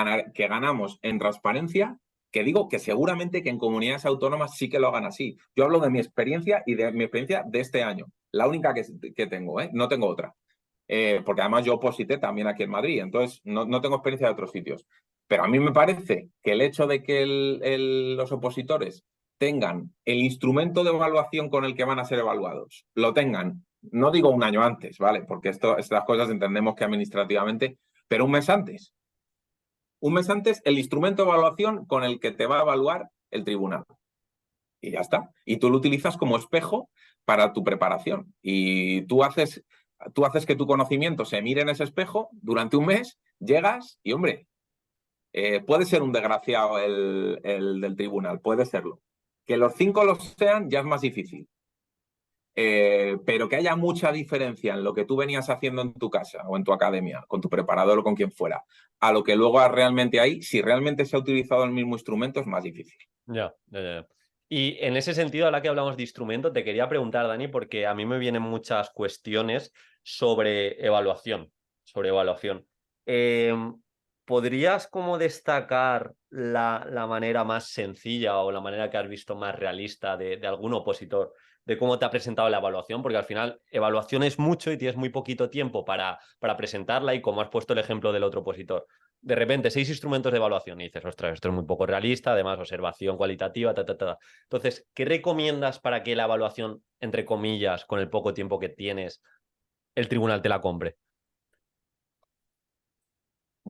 ganamos en transparencia, que digo que seguramente que en comunidades autónomas sí que lo hagan así. Yo hablo de mi experiencia y de mi experiencia de este año, la única que tengo, no tengo otra. Porque además yo oposité también aquí en Madrid, entonces no tengo experiencia de otros sitios. Pero a mí me parece que el hecho de que los opositores tengan el instrumento de evaluación con el que van a ser evaluados, lo tengan, no digo un año antes, ¿vale? Porque estas cosas entendemos que administrativamente, pero un mes antes. Un mes antes, el instrumento de evaluación con el que te va a evaluar el tribunal. Y ya está. Y tú lo utilizas como espejo para tu preparación. Y tú haces que tu conocimiento se mire en ese espejo durante un mes, llegas y, hombre, puede ser un desgraciado el del tribunal, puede serlo. Que los 5 lo sean ya es más difícil. Pero que haya mucha diferencia en lo que tú venías haciendo en tu casa o en tu academia, con tu preparador o con quien fuera, a lo que luego realmente hay, si realmente se ha utilizado el mismo instrumento, es más difícil. Ya, ya, ya. Y en ese sentido, ahora que hablamos de instrumento, te quería preguntar, Dani, porque a mí me vienen muchas cuestiones sobre evaluación. Sobre evaluación. ¿Podrías como destacar la manera más sencilla o la manera que has visto más realista de algún opositor de cómo te ha presentado la evaluación? Porque al final, evaluación es mucho y tienes muy poquito tiempo para presentarla y como has puesto el ejemplo del otro opositor de repente 6 instrumentos de evaluación y dices, ostras, esto es muy poco realista, además observación cualitativa, ta, ta, ta. Entonces, ¿qué recomiendas para que la evaluación, entre comillas, con el poco tiempo que tienes, el tribunal te la compre?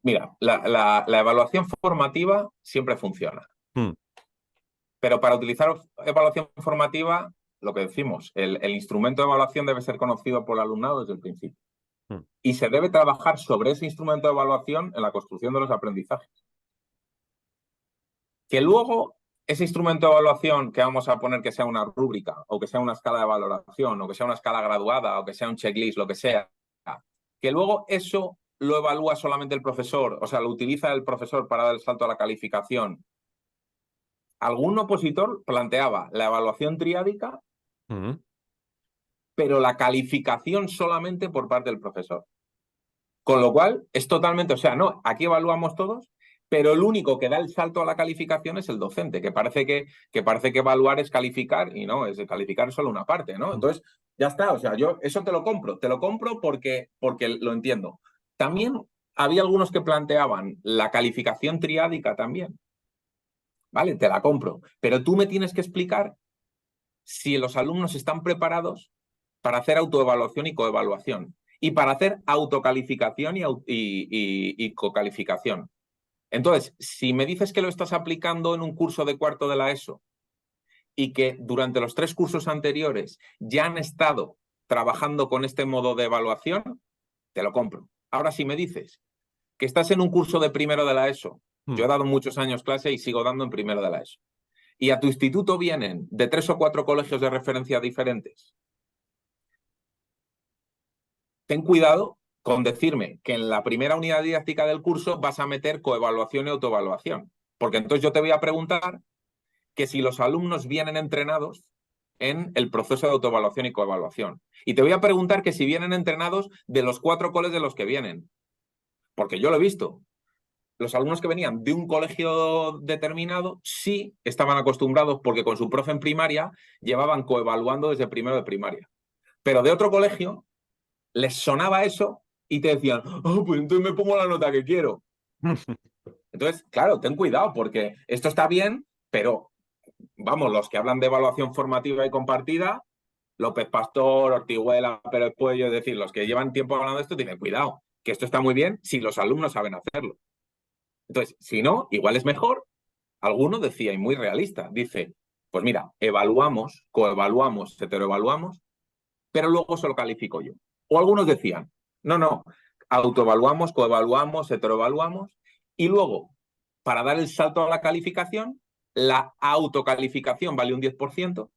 Mira, la evaluación formativa siempre funciona. Hmm. Pero para utilizar evaluación formativa, lo que decimos, el instrumento de evaluación debe ser conocido por el alumnado desde el principio. Hmm. Y se debe trabajar sobre ese instrumento de evaluación en la construcción de los aprendizajes. Que luego ese instrumento de evaluación que vamos a poner que sea una rúbrica o que sea una escala de valoración o que sea una escala graduada o que sea un checklist, lo que sea, que luego eso lo evalúa solamente el profesor, o sea, lo utiliza el profesor para dar el salto a la calificación. Algún opositor planteaba la evaluación triádica, pero la calificación solamente por parte del profesor. Con lo cual, es totalmente, o sea, no, aquí evaluamos todos, pero el único que da el salto a la calificación es el docente, que parece que evaluar es calificar y no, es calificar solo una parte, ¿no? Entonces, ya está, o sea, yo eso te lo compro porque lo entiendo. También había algunos que planteaban la calificación triádica también, ¿vale? Te la compro, pero tú me tienes que explicar si los alumnos están preparados para hacer autoevaluación y coevaluación y para hacer autocalificación y cocalificación. Entonces, si me dices que lo estás aplicando en un curso de cuarto de la ESO y que durante los 3 cursos anteriores ya han estado trabajando con este modo de evaluación, te lo compro. Ahora, si me dices que estás en un curso de primero de la ESO, yo he dado muchos años clase y sigo dando en primero de la ESO, y a tu instituto vienen de 3 o 4 colegios de referencia diferentes, ten cuidado con decirme que en la primera unidad didáctica del curso vas a meter coevaluación y autoevaluación, porque entonces yo te voy a preguntar que si los alumnos vienen entrenados en el proceso de autoevaluación y coevaluación. Y te voy a preguntar que si vienen entrenados de los 4 coles de los que vienen, porque yo lo he visto. Los alumnos que venían de un colegio determinado sí estaban acostumbrados porque con su profe en primaria llevaban coevaluando desde primero de primaria. Pero de otro colegio les sonaba eso y te decían, oh, pues entonces me pongo la nota que quiero. Entonces, claro, ten cuidado porque esto está bien, pero vamos, los que hablan de evaluación formativa y compartida, López Pastor, Ortiguela, Pérez Puello, es decir, los que llevan tiempo hablando de esto, tienen cuidado, que esto está muy bien si los alumnos saben hacerlo. Entonces, si no, igual es mejor. Alguno decía, y muy realista, dice, pues mira, evaluamos, coevaluamos, heteroevaluamos, pero luego solo califico yo. O algunos decían, no, autoevaluamos, coevaluamos, heteroevaluamos, y luego, para dar el salto a la calificación, la autocalificación vale un 10%,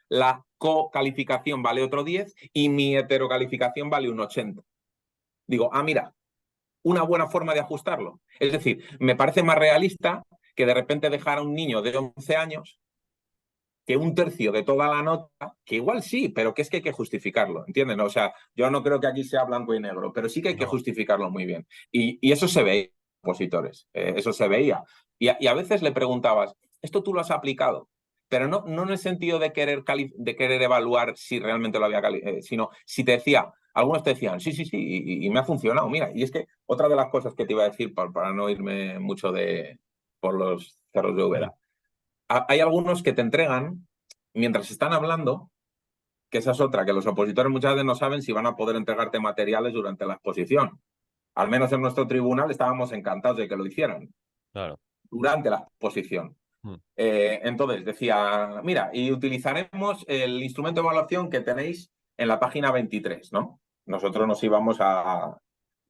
la co-calificación vale otro 10% y mi heterocalificación vale un 80%. Digo, mira, una buena forma de ajustarlo. Es decir, me parece más realista que de repente dejar a un niño de 11 años que un tercio de toda la nota, que igual sí, pero que es que hay que justificarlo, ¿entienden? O sea, yo no creo que aquí sea blanco y negro, pero sí que hay que justificarlo muy bien. Y eso se veía, opositores, eso se veía. Y a veces le preguntabas, ¿esto tú lo has aplicado? Pero no en el sentido de querer evaluar si realmente lo había sino si te decía, algunos te decían, sí, sí, sí, y me ha funcionado. Mira, y es que otra de las cosas que te iba a decir para no irme mucho por los cerros de Úbeda, hay algunos que te entregan, mientras están hablando, que esa es otra, que los opositores muchas veces no saben si van a poder entregarte materiales durante la exposición. Al menos en nuestro tribunal estábamos encantados de que lo hicieran Claro. durante la exposición. Mm. Entonces decía, mira, y utilizaremos el instrumento de evaluación que tenéis en la página 23, ¿no? Nosotros nos íbamos a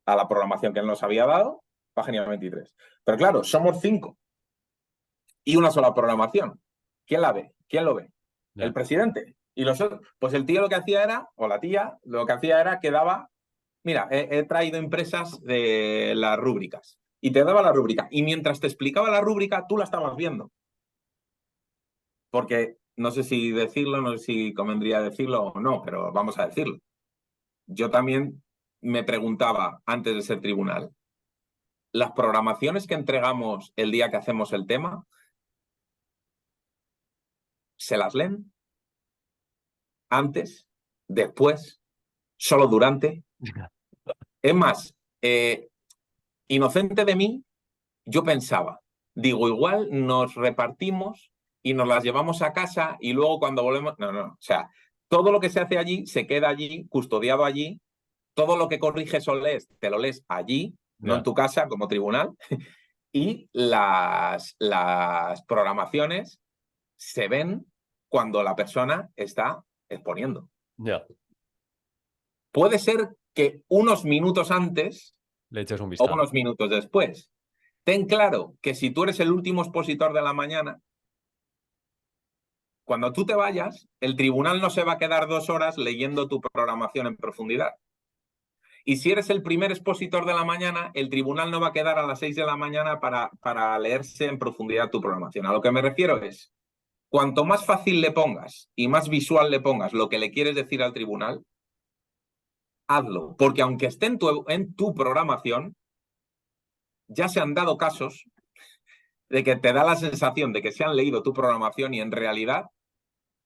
la programación que él nos había dado, página 23. Pero claro, somos 5 y una sola programación. ¿Quién la ve? ¿Quién lo ve? El Ya. presidente. Y los otros, pues el tío lo que hacía era, o la tía, lo que hacía era que daba, mira, he traído impresas de las rúbricas. Y te daba la rúbrica. Y mientras te explicaba la rúbrica, tú la estabas viendo. Porque no sé si decirlo, no sé si convendría decirlo o no, pero vamos a decirlo. Yo también me preguntaba antes de ser tribunal, ¿las programaciones que entregamos el día que hacemos el tema, se las leen antes, después, solo durante? Es más, inocente de mí, yo pensaba, digo, igual nos repartimos y nos las llevamos a casa y luego cuando volvemos, no, no, o sea, todo lo que se hace allí se queda allí, custodiado allí, todo lo que corriges o lees, te lo lees allí, no en Ya. tu casa como tribunal, y las programaciones se ven cuando la persona está exponiendo. Ya. Puede ser que unos minutos antes Le eches un o vistazo. unos minutos después. Ten claro que si tú eres el último expositor de la mañana, cuando tú te vayas, el tribunal no se va a quedar 2 horas leyendo tu programación en profundidad. Y si eres el primer expositor de la mañana, el tribunal no va a quedar a las 6 de la mañana para leerse en profundidad tu programación. A lo que me refiero es, cuanto más fácil le pongas y más visual le pongas lo que le quieres decir al tribunal, hazlo. Porque aunque esté en tu programación, ya se han dado casos de que te da la sensación de que se han leído tu programación y en realidad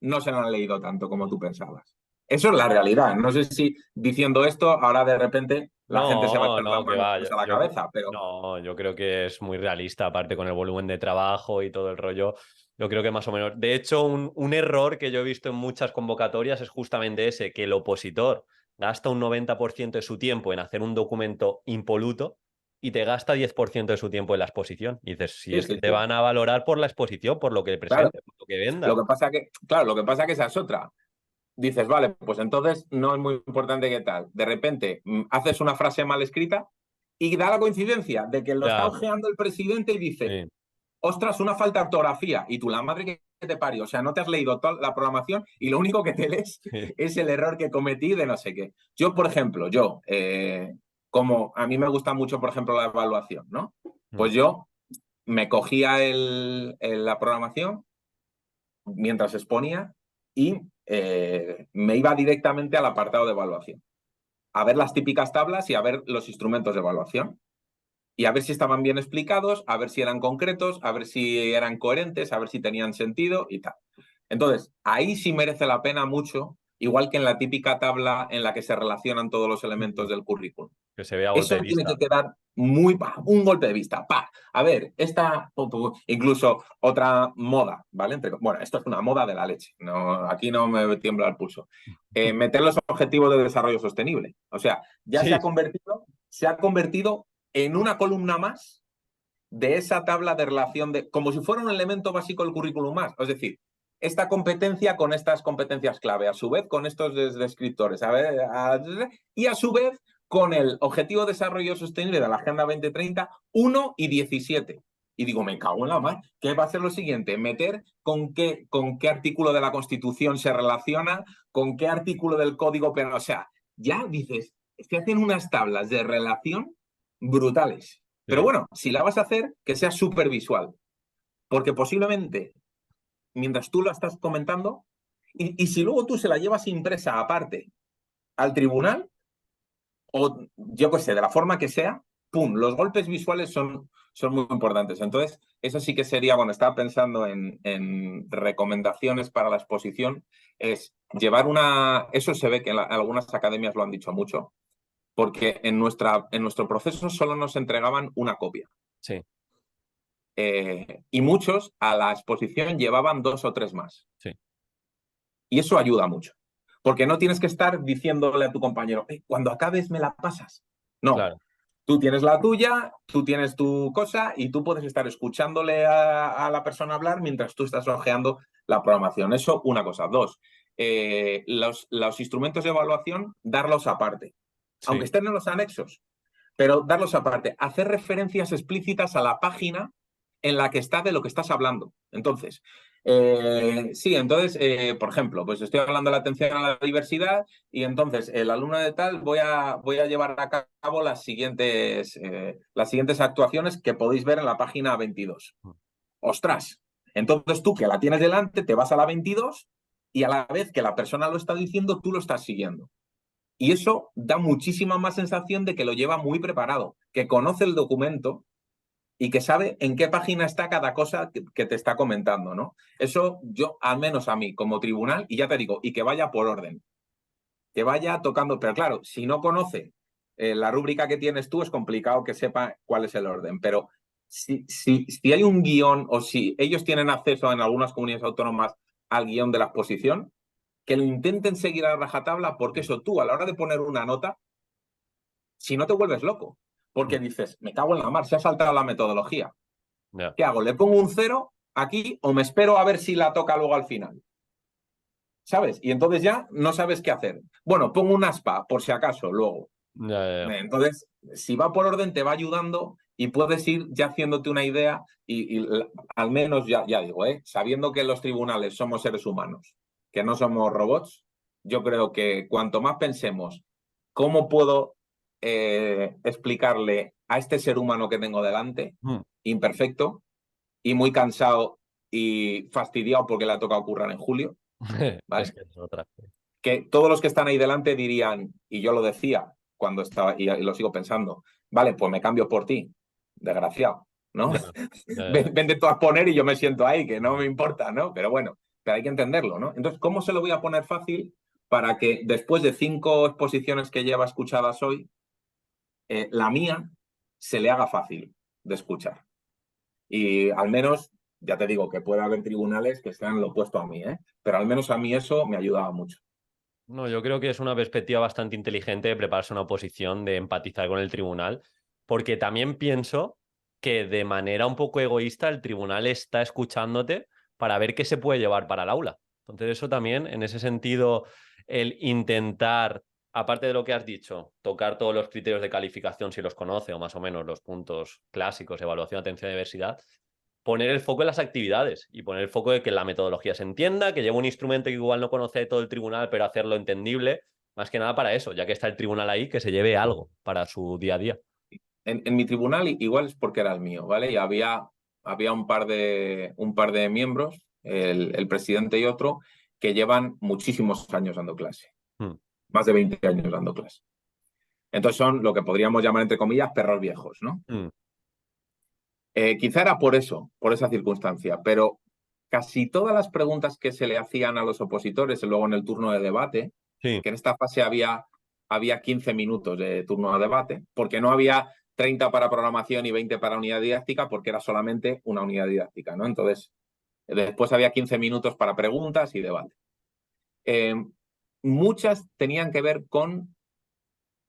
no se la han leído tanto como tú pensabas. Eso es la realidad. No sé si diciendo esto ahora de repente la gente se va a No, echar las no, que manos va. a la cabeza, pero No, yo creo que es muy realista, aparte con el volumen de trabajo y todo el rollo. Yo creo que más o menos. De hecho, un error que yo he visto en muchas convocatorias es justamente ese, que el opositor gasta un 90% de su tiempo en hacer un documento impoluto y te gasta 10% de su tiempo en la exposición. Y dices, si sí, es que sí, te sí. van a valorar por la exposición, por lo que Claro. presente, por lo que Lo venda. que pasa que, claro, lo que pasa que esa es otra. Dices, vale, pues entonces no es muy importante qué tal. De repente haces una frase mal escrita y da la coincidencia de que lo está Ya, ojeando el presidente y dice, sí. ostras, una falta de ortografía. Y tú, la madre que te parió. O sea, no te has leído toda la programación y lo único que te lees es el error que cometí de no sé qué. Yo, por ejemplo, como a mí me gusta mucho, por ejemplo, la evaluación, ¿no? Pues yo me cogía la programación mientras exponía y me iba directamente al apartado de evaluación, a ver las típicas tablas y a ver los instrumentos de evaluación. Y a ver si estaban bien explicados, a ver si eran concretos, a ver si eran coherentes, a ver si tenían sentido y tal. Entonces, ahí sí merece la pena mucho, igual que en la típica tabla en la que se relacionan todos los elementos del currículum. Que se vea a golpe Eso de tiene que vista. quedar un golpe de vista. ¡Pa! A ver, incluso otra moda, ¿vale? Bueno, esto es una moda de la leche. No, aquí no me tiembla el pulso. Meter los objetivos de desarrollo sostenible. O sea, ya Sí, se ha convertido en una columna más de esa tabla de relación como si fuera un elemento básico del currículum más. Es decir, esta competencia con estas competencias clave, a su vez con estos descriptores, y a su vez con el Objetivo de Desarrollo Sostenible de la Agenda 2030, 1 y 17. Y digo, me cago en la mar. ¿Qué va a ser lo siguiente? Meter con qué artículo de la Constitución se relaciona, con qué artículo del Código Penal. O sea, ya dices, se hacen unas tablas de relación brutales. Pero sí. bueno, si la vas a hacer, que sea súper visual. Porque posiblemente, mientras tú la estás comentando, y si luego tú se la llevas impresa aparte al tribunal, o yo qué sé, de la forma que sea, ¡pum! Los golpes visuales son muy importantes. Entonces, eso sí que sería, cuando estaba pensando en recomendaciones para la exposición, es llevar una... Eso se ve que en algunas academias lo han dicho mucho, porque en nuestro proceso solo nos entregaban una copia. Sí, Y muchos a la exposición llevaban 2 o 3 más. sí, Y eso ayuda mucho, porque no tienes que estar diciéndole a tu compañero, cuando acabes me la pasas. No, claro. tú tienes la tuya, tú tienes tu cosa y tú puedes estar escuchándole a la persona hablar mientras tú estás hojeando la programación. Eso, una cosa. 2, los instrumentos de evaluación, darlos aparte, Sí, aunque estén en los anexos, pero darlos aparte. Hacer referencias explícitas a la página en la que está de lo que estás hablando. Entonces, por ejemplo, pues estoy hablando de la atención a la diversidad y entonces el alumno de tal voy a llevar a cabo las siguientes actuaciones que podéis ver en la página 22. ¡Ostras! Entonces tú, que la tienes delante, te vas a la 22 y a la vez que la persona lo está diciendo, tú lo estás siguiendo. Y eso da muchísima más sensación de que lo lleva muy preparado, que conoce el documento y que sabe en qué página está cada cosa que te está comentando, ¿no? Eso yo, al menos a mí, como tribunal, y ya te digo, y que vaya por orden, que vaya tocando, pero claro, si no conoce la rúbrica que tienes tú, es complicado que sepa cuál es el orden, pero si hay un guión o si ellos tienen acceso en algunas comunidades autónomas al guión de la exposición, que lo intenten seguir a rajatabla, porque eso tú, a la hora de poner una nota, si no te vuelves loco, porque dices, me cago en la mar, se ha saltado la metodología. ya. ¿Qué hago? ¿Le pongo un 0 aquí o me espero a ver si la toca luego al final? ¿Sabes? Y entonces ya no sabes qué hacer. Bueno, pongo un aspa por si acaso luego. Ya, ya, ya. Entonces, si va por orden, te va ayudando y puedes ir ya haciéndote una idea y al menos ya digo, sabiendo que los tribunales somos seres humanos, que no somos robots, yo creo que cuanto más pensemos cómo puedo explicarle a este ser humano que tengo delante, Mm. imperfecto y muy cansado y fastidiado porque le ha tocado currar en julio, Es ¿vale? que es otra. Que todos los que están ahí delante dirían, y yo lo decía cuando estaba, y lo sigo pensando, vale, pues me cambio por ti, desgraciado, ¿no? Ya, ya, ya. Vente tú a exponer y yo me siento ahí, que no me importa, ¿no? Pero bueno, pero hay que entenderlo, ¿no? Entonces, ¿cómo se lo voy a poner fácil para que después de 5 exposiciones que lleva escuchadas hoy, la mía se le haga fácil de escuchar? Y al menos, ya te digo que puede haber tribunales que sean lo opuesto a mí, ¿eh? Pero al menos a mí eso me ayudaba mucho. No, yo creo que es una perspectiva bastante inteligente de prepararse una oposición, de empatizar con el tribunal, porque también pienso que de manera un poco egoísta el tribunal está escuchándote para ver qué se puede llevar para el aula. Entonces eso también, en ese sentido, el intentar, aparte de lo que has dicho, tocar todos los criterios de calificación si los conoce o más o menos los puntos clásicos, evaluación, atención y diversidad, poner el foco en las actividades y poner el foco de que la metodología se entienda, que lleve un instrumento que igual no conoce todo el tribunal, pero hacerlo entendible, más que nada para eso, ya que está el tribunal ahí, que se lleve algo para su día a día. En mi tribunal igual es porque era el mío, ¿vale? Y había un par de miembros, el presidente y otro, que llevan muchísimos años dando clase, Mm, más de 20 años dando clase. Entonces son lo que podríamos llamar, entre comillas, perros viejos, ¿no? mm, Quizá era por eso, por esa circunstancia, pero casi todas las preguntas que se le hacían a los opositores, luego en el turno de debate, sí, que en esta fase había 15 minutos de turno de debate, porque no había 30 para programación y 20 para unidad didáctica, porque era solamente una unidad didáctica, ¿no? Entonces, después había 15 minutos para preguntas y debate. Muchas tenían que ver con,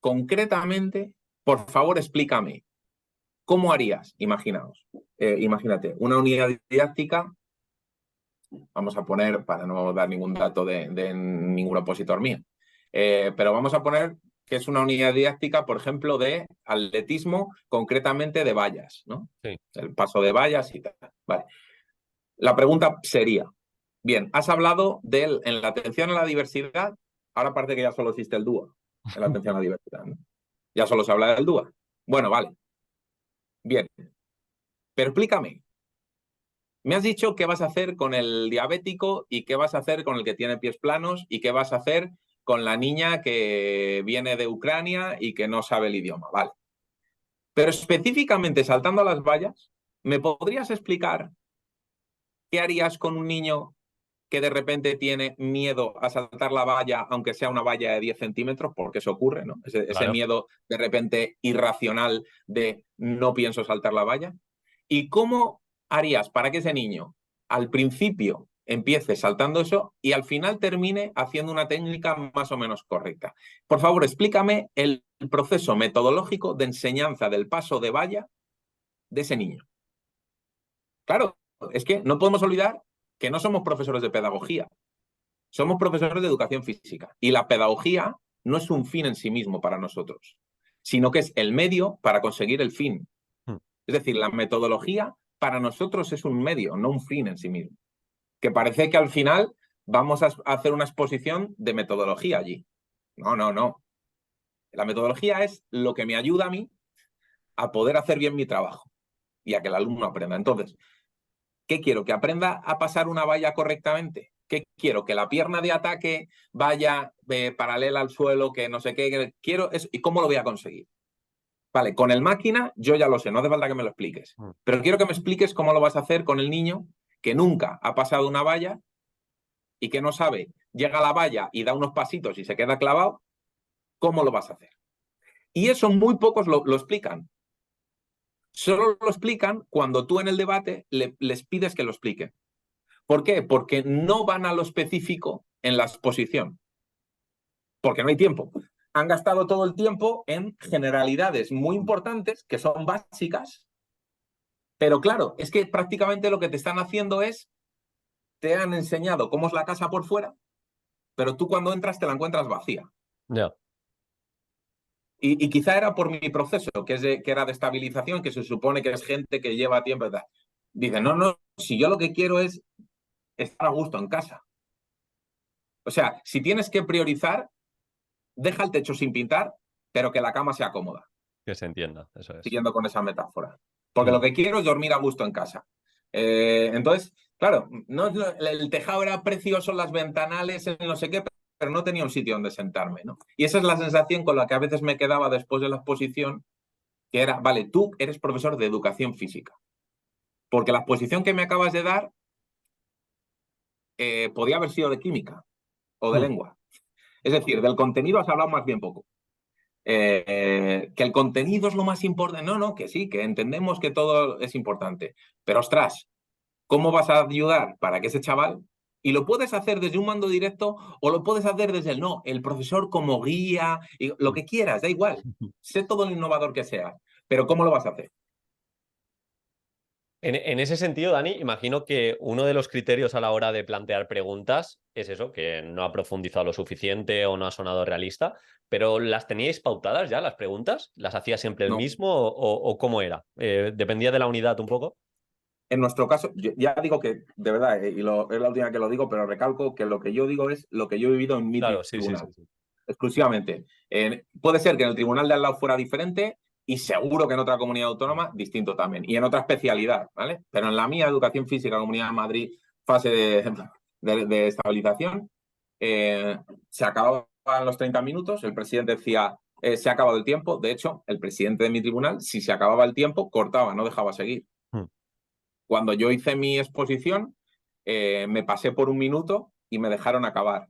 concretamente, por favor, explícame, ¿cómo harías? Imagínate, una unidad didáctica, vamos a poner, para no dar ningún dato de ningún opositor mío, pero vamos a poner que es una unidad didáctica, por ejemplo, de atletismo, concretamente de vallas, ¿no? sí. El paso de vallas y tal. Vale. La pregunta sería, bien, has hablado en la atención a la diversidad, ahora parece que ya solo existe el DUA, en la atención a la diversidad, ¿no? Ya solo se habla del DUA. Bueno, vale. Bien, pero explícame, me has dicho qué vas a hacer con el diabético y qué vas a hacer con el que tiene pies planos y qué vas a hacer con la niña que viene de Ucrania y que no sabe el idioma. Vale. Pero específicamente saltando a las vallas, ¿me podrías explicar qué harías con un niño que de repente tiene miedo a saltar la valla, aunque sea una valla de 10 centímetros, porque eso ocurre, ¿no? Ese Claro. miedo de repente irracional de no pienso saltar la valla. ¿Y cómo harías para que ese niño al principio empiece saltando eso y al final termine haciendo una técnica más o menos correcta? Por favor, explícame el proceso metodológico de enseñanza del paso de valla de ese niño. Claro, es que no podemos olvidar que no somos profesores de pedagogía, somos profesores de educación física y la pedagogía no es un fin en sí mismo para nosotros, sino que es el medio para conseguir el fin. Hmm. Es decir, la metodología para nosotros es un medio, no un fin en sí mismo. Que parece que al final vamos a hacer una exposición de metodología allí. No, no, no. La metodología es lo que me ayuda a mí a poder hacer bien mi trabajo y a que el alumno aprenda. Entonces, ¿qué quiero? ¿Que aprenda a pasar una valla correctamente? ¿Qué quiero? ¿Que la pierna de ataque vaya paralela al suelo? Que no sé qué. Quiero eso. ¿Y cómo lo voy a conseguir? Vale, con el máquina yo ya lo sé, no hace falta que me lo expliques. Hmm. Pero quiero que me expliques cómo lo vas a hacer con el niño que nunca ha pasado una valla y que no sabe, llega a la valla y da unos pasitos y se queda clavado. ¿Cómo lo vas a hacer? Y eso muy pocos lo explican. Solo lo explican cuando tú en el debate les pides que lo expliquen. ¿Por qué? Porque no van a lo específico en la exposición, porque no hay tiempo. Han gastado todo el tiempo en generalidades muy importantes, que son básicas, pero claro, es que prácticamente lo que te están haciendo es, te han enseñado cómo es la casa por fuera, pero tú cuando entras te la encuentras vacía. Ya. Y quizá era por mi proceso, que era de estabilización, que se supone que es gente que lleva tiempo. Dicen, no, no, si yo lo que quiero es estar a gusto en casa. O sea, si tienes que priorizar, deja el techo sin pintar, pero que la cama sea cómoda, Que se entienda, eso es. siguiendo con esa metáfora. Porque lo Mm. que quiero es dormir a gusto en casa. Entonces, claro, no, el tejado era precioso, las ventanales, no sé qué, pero no tenía un sitio donde sentarme, ¿no? Y esa es la sensación con la que a veces me quedaba después de la exposición, que era, vale, tú eres profesor de educación física, porque la exposición que me acabas de dar podía haber sido de química o de Mm. lengua. Es decir, del contenido has hablado más bien poco. Que el contenido es lo más importante. No, no, que sí, que entendemos que todo es importante. Pero ostras, ¿cómo vas a ayudar para que ese chaval, y lo puedes hacer desde un mando directo o lo puedes hacer desde el no, el profesor como guía, y lo que quieras, da igual, sé todo lo innovador que seas, pero ¿cómo lo vas a hacer? En ese sentido, Dani, imagino que uno de los criterios a la hora de plantear preguntas es eso, que no ha profundizado lo suficiente o no ha sonado realista, pero ¿las teníais pautadas ya las preguntas? ¿Las hacía siempre el No. mismo o cómo era? ¿Dependía de la unidad un poco? En nuestro caso, ya digo que, de verdad, es la última que lo digo, pero recalco que lo que yo digo es lo que yo he vivido en mi Claro, sí, sí, sí, tribunal. sí. Exclusivamente. Puede ser que en el tribunal de al lado fuera diferente y seguro que en otra comunidad autónoma distinto también. Y en otra especialidad, ¿vale? Pero en la mía, Educación Física, Comunidad de Madrid, fase de estabilización, se acababan los 30 minutos, el presidente decía, se ha acabado el tiempo. De hecho, el presidente de mi tribunal, si se acababa el tiempo, cortaba, no dejaba seguir. Mm. Cuando yo hice mi exposición, me pasé por un minuto y me dejaron acabar.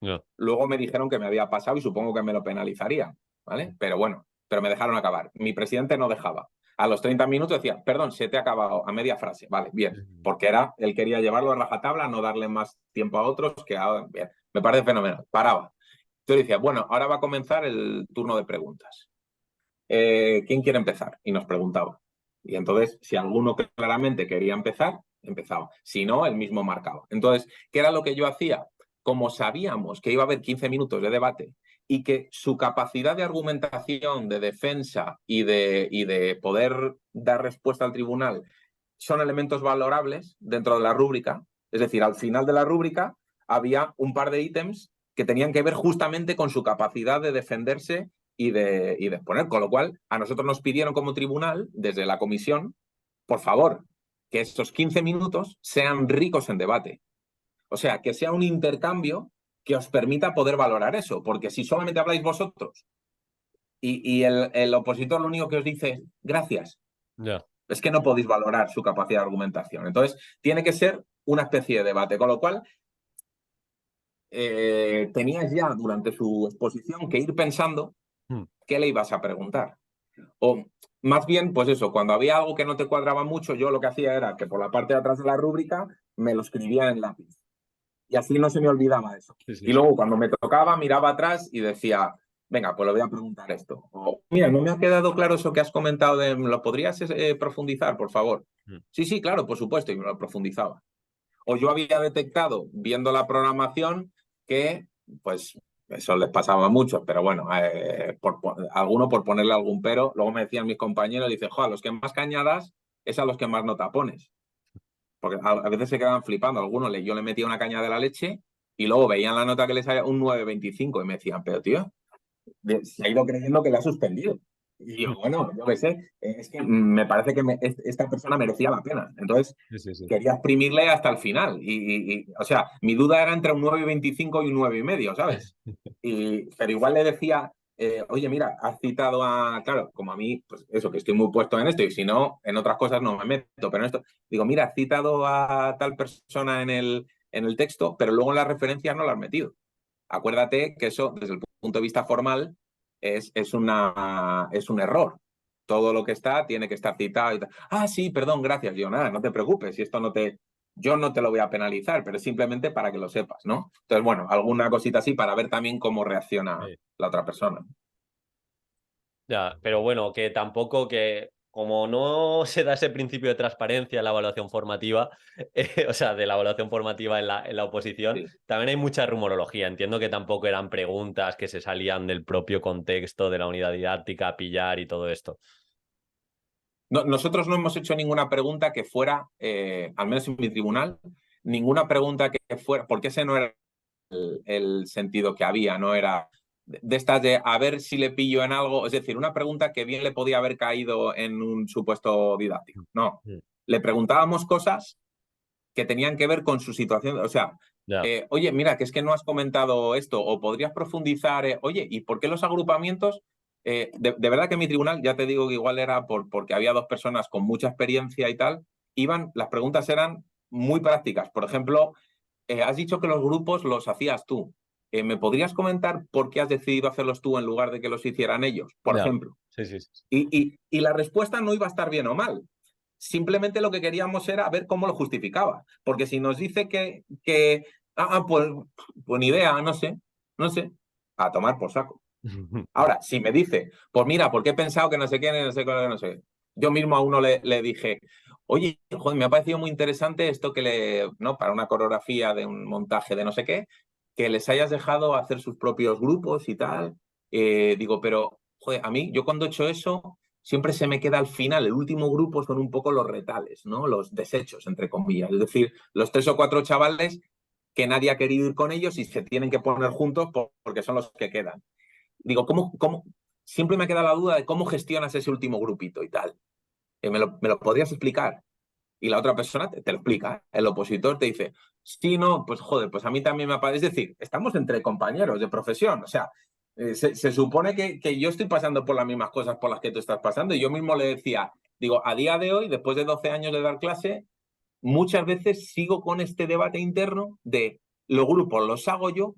No. Luego me dijeron que me había pasado y supongo que me lo penalizarían, ¿vale? Pero bueno, pero me dejaron acabar. Mi presidente no dejaba. A los 30 minutos decía, perdón, se te ha acabado a media frase. Vale, bien. Porque él quería llevarlo a rajatabla, no darle más tiempo a otros que a... Bien, me parece fenomenal. Paraba. Entonces decía, bueno, ahora va a comenzar el turno de preguntas. ¿Quién quiere empezar? Y nos preguntaba. Y entonces, si alguno claramente quería empezar, empezaba. Si no, él mismo marcaba. Entonces, ¿qué era lo que yo hacía? Como sabíamos que iba a haber 15 minutos de debate y que su capacidad de argumentación, de defensa y de poder dar respuesta al tribunal son elementos valorables dentro de la rúbrica, es decir, al final de la rúbrica había un par de ítems que tenían que ver justamente con su capacidad de defenderse y de exponer, con lo cual a nosotros nos pidieron como tribunal, desde la comisión, por favor, que estos 15 minutos sean ricos en debate. O sea, que sea un intercambio que os permita poder valorar eso, porque si solamente habláis vosotros y el opositor lo único que os dice es gracias. Ya. Es que no podéis valorar su capacidad de argumentación. Entonces, tiene que ser una especie de debate, con lo cual tenías ya durante su exposición que ir pensando Mm. qué le ibas a preguntar. O más bien, pues eso, cuando había algo que no te cuadraba mucho, yo lo que hacía era que por la parte de atrás de la rúbrica me lo escribía en lápiz. Y así no se me olvidaba eso. Sí, sí. Y luego cuando me tocaba, miraba atrás y decía, venga, pues le voy a preguntar esto. O, mira, no me ha quedado claro eso que has comentado, ¿lo podrías profundizar, por favor? Mm. Sí, sí, claro, por supuesto, y me lo profundizaba. O yo había detectado, viendo la programación, que, pues, eso les pasaba a muchos, pero bueno, alguno por ponerle algún pero, luego me decían mis compañeros, dice, jo, a los que más cañadas es a los que más nota pones. Porque a veces se quedaban flipando. Algunos yo le metía una caña de la leche y luego veían la nota que les salía un 9,25 y me decían, pero tío, se ha ido creyendo que le ha suspendido. Y yo, bueno, yo qué sé, es que me parece que esta persona merecía la pena. Entonces, Sí, sí, sí. quería exprimirle hasta el final. O sea, mi duda era entre un 9,25 y un 9,5, ¿sabes? Pero igual le decía, oye, mira, has citado a, claro, como a mí, pues eso, que estoy muy puesto en esto y si no, en otras cosas no me meto, pero en esto, digo, mira, has citado a tal persona en el texto, pero luego en las referencias no la has metido. Acuérdate que eso, desde el punto de vista formal, es un error. Todo lo que está tiene que estar citado y tal. Ah, sí, perdón, gracias. Yo, nada, no te preocupes, si esto yo no te lo voy a penalizar, pero es simplemente para que lo sepas, ¿no? Entonces, bueno, alguna cosita así para ver también cómo reacciona Sí. la otra persona. Ya, pero bueno, que tampoco que, como no se da ese principio de transparencia en la evaluación formativa, o sea, de la evaluación formativa en la oposición, Sí. también hay mucha rumorología. Entiendo que tampoco eran preguntas que se salían del propio contexto de la unidad didáctica, a pillar y todo esto. No, nosotros no hemos hecho ninguna pregunta que fuera, al menos en mi tribunal, ninguna pregunta que fuera, porque ese no era el sentido que había, no era de estas de a ver si le pillo en algo, es decir, una pregunta que bien le podía haber caído en un supuesto didáctico. No, Mm. le preguntábamos cosas que tenían que ver con su situación, o sea, Ya. oye, mira, que es que no has comentado esto, o podrías profundizar, oye, ¿y por qué los agrupamientos? De verdad que mi tribunal, ya te digo que igual era porque había dos personas con mucha experiencia y tal, las preguntas eran muy prácticas. Por ejemplo, has dicho que los grupos los hacías tú. ¿Me podrías comentar por qué has decidido hacerlos tú en lugar de que los hicieran ellos, por Ya. ejemplo? Sí, sí, sí. Y la respuesta no iba a estar bien o mal. Simplemente lo que queríamos era ver cómo lo justificaba. Porque si nos dice pues ni idea, no sé, a tomar por saco. Ahora, si me dice, pues mira, porque he pensado que no sé qué, no sé qué, no sé qué. Yo mismo a uno le dije, oye, joder, me ha parecido muy interesante esto ¿no? Para una coreografía de un montaje de no sé qué, que les hayas dejado hacer sus propios grupos y tal. Digo, pero, joder, a mí, yo cuando he hecho eso, siempre se me queda al final, el último grupo son un poco los retales, ¿no? Los desechos, entre comillas. Es decir, los 3 o 4 chavales que nadie ha querido ir con ellos y se tienen que poner juntos porque son los que quedan. Digo, siempre me queda la duda de cómo gestionas ese último grupito y tal. ¿Me lo podrías explicar? Y la otra persona te lo explica. El opositor te dice, sí, no, pues joder, pues a mí también me ha pasado. Es decir, estamos entre compañeros de profesión. O sea, se supone que yo estoy pasando por las mismas cosas por las que tú estás pasando. Y yo mismo le decía, digo, a día de hoy, después de 12 años de dar clase, muchas veces sigo con este debate interno de los grupos los hago yo,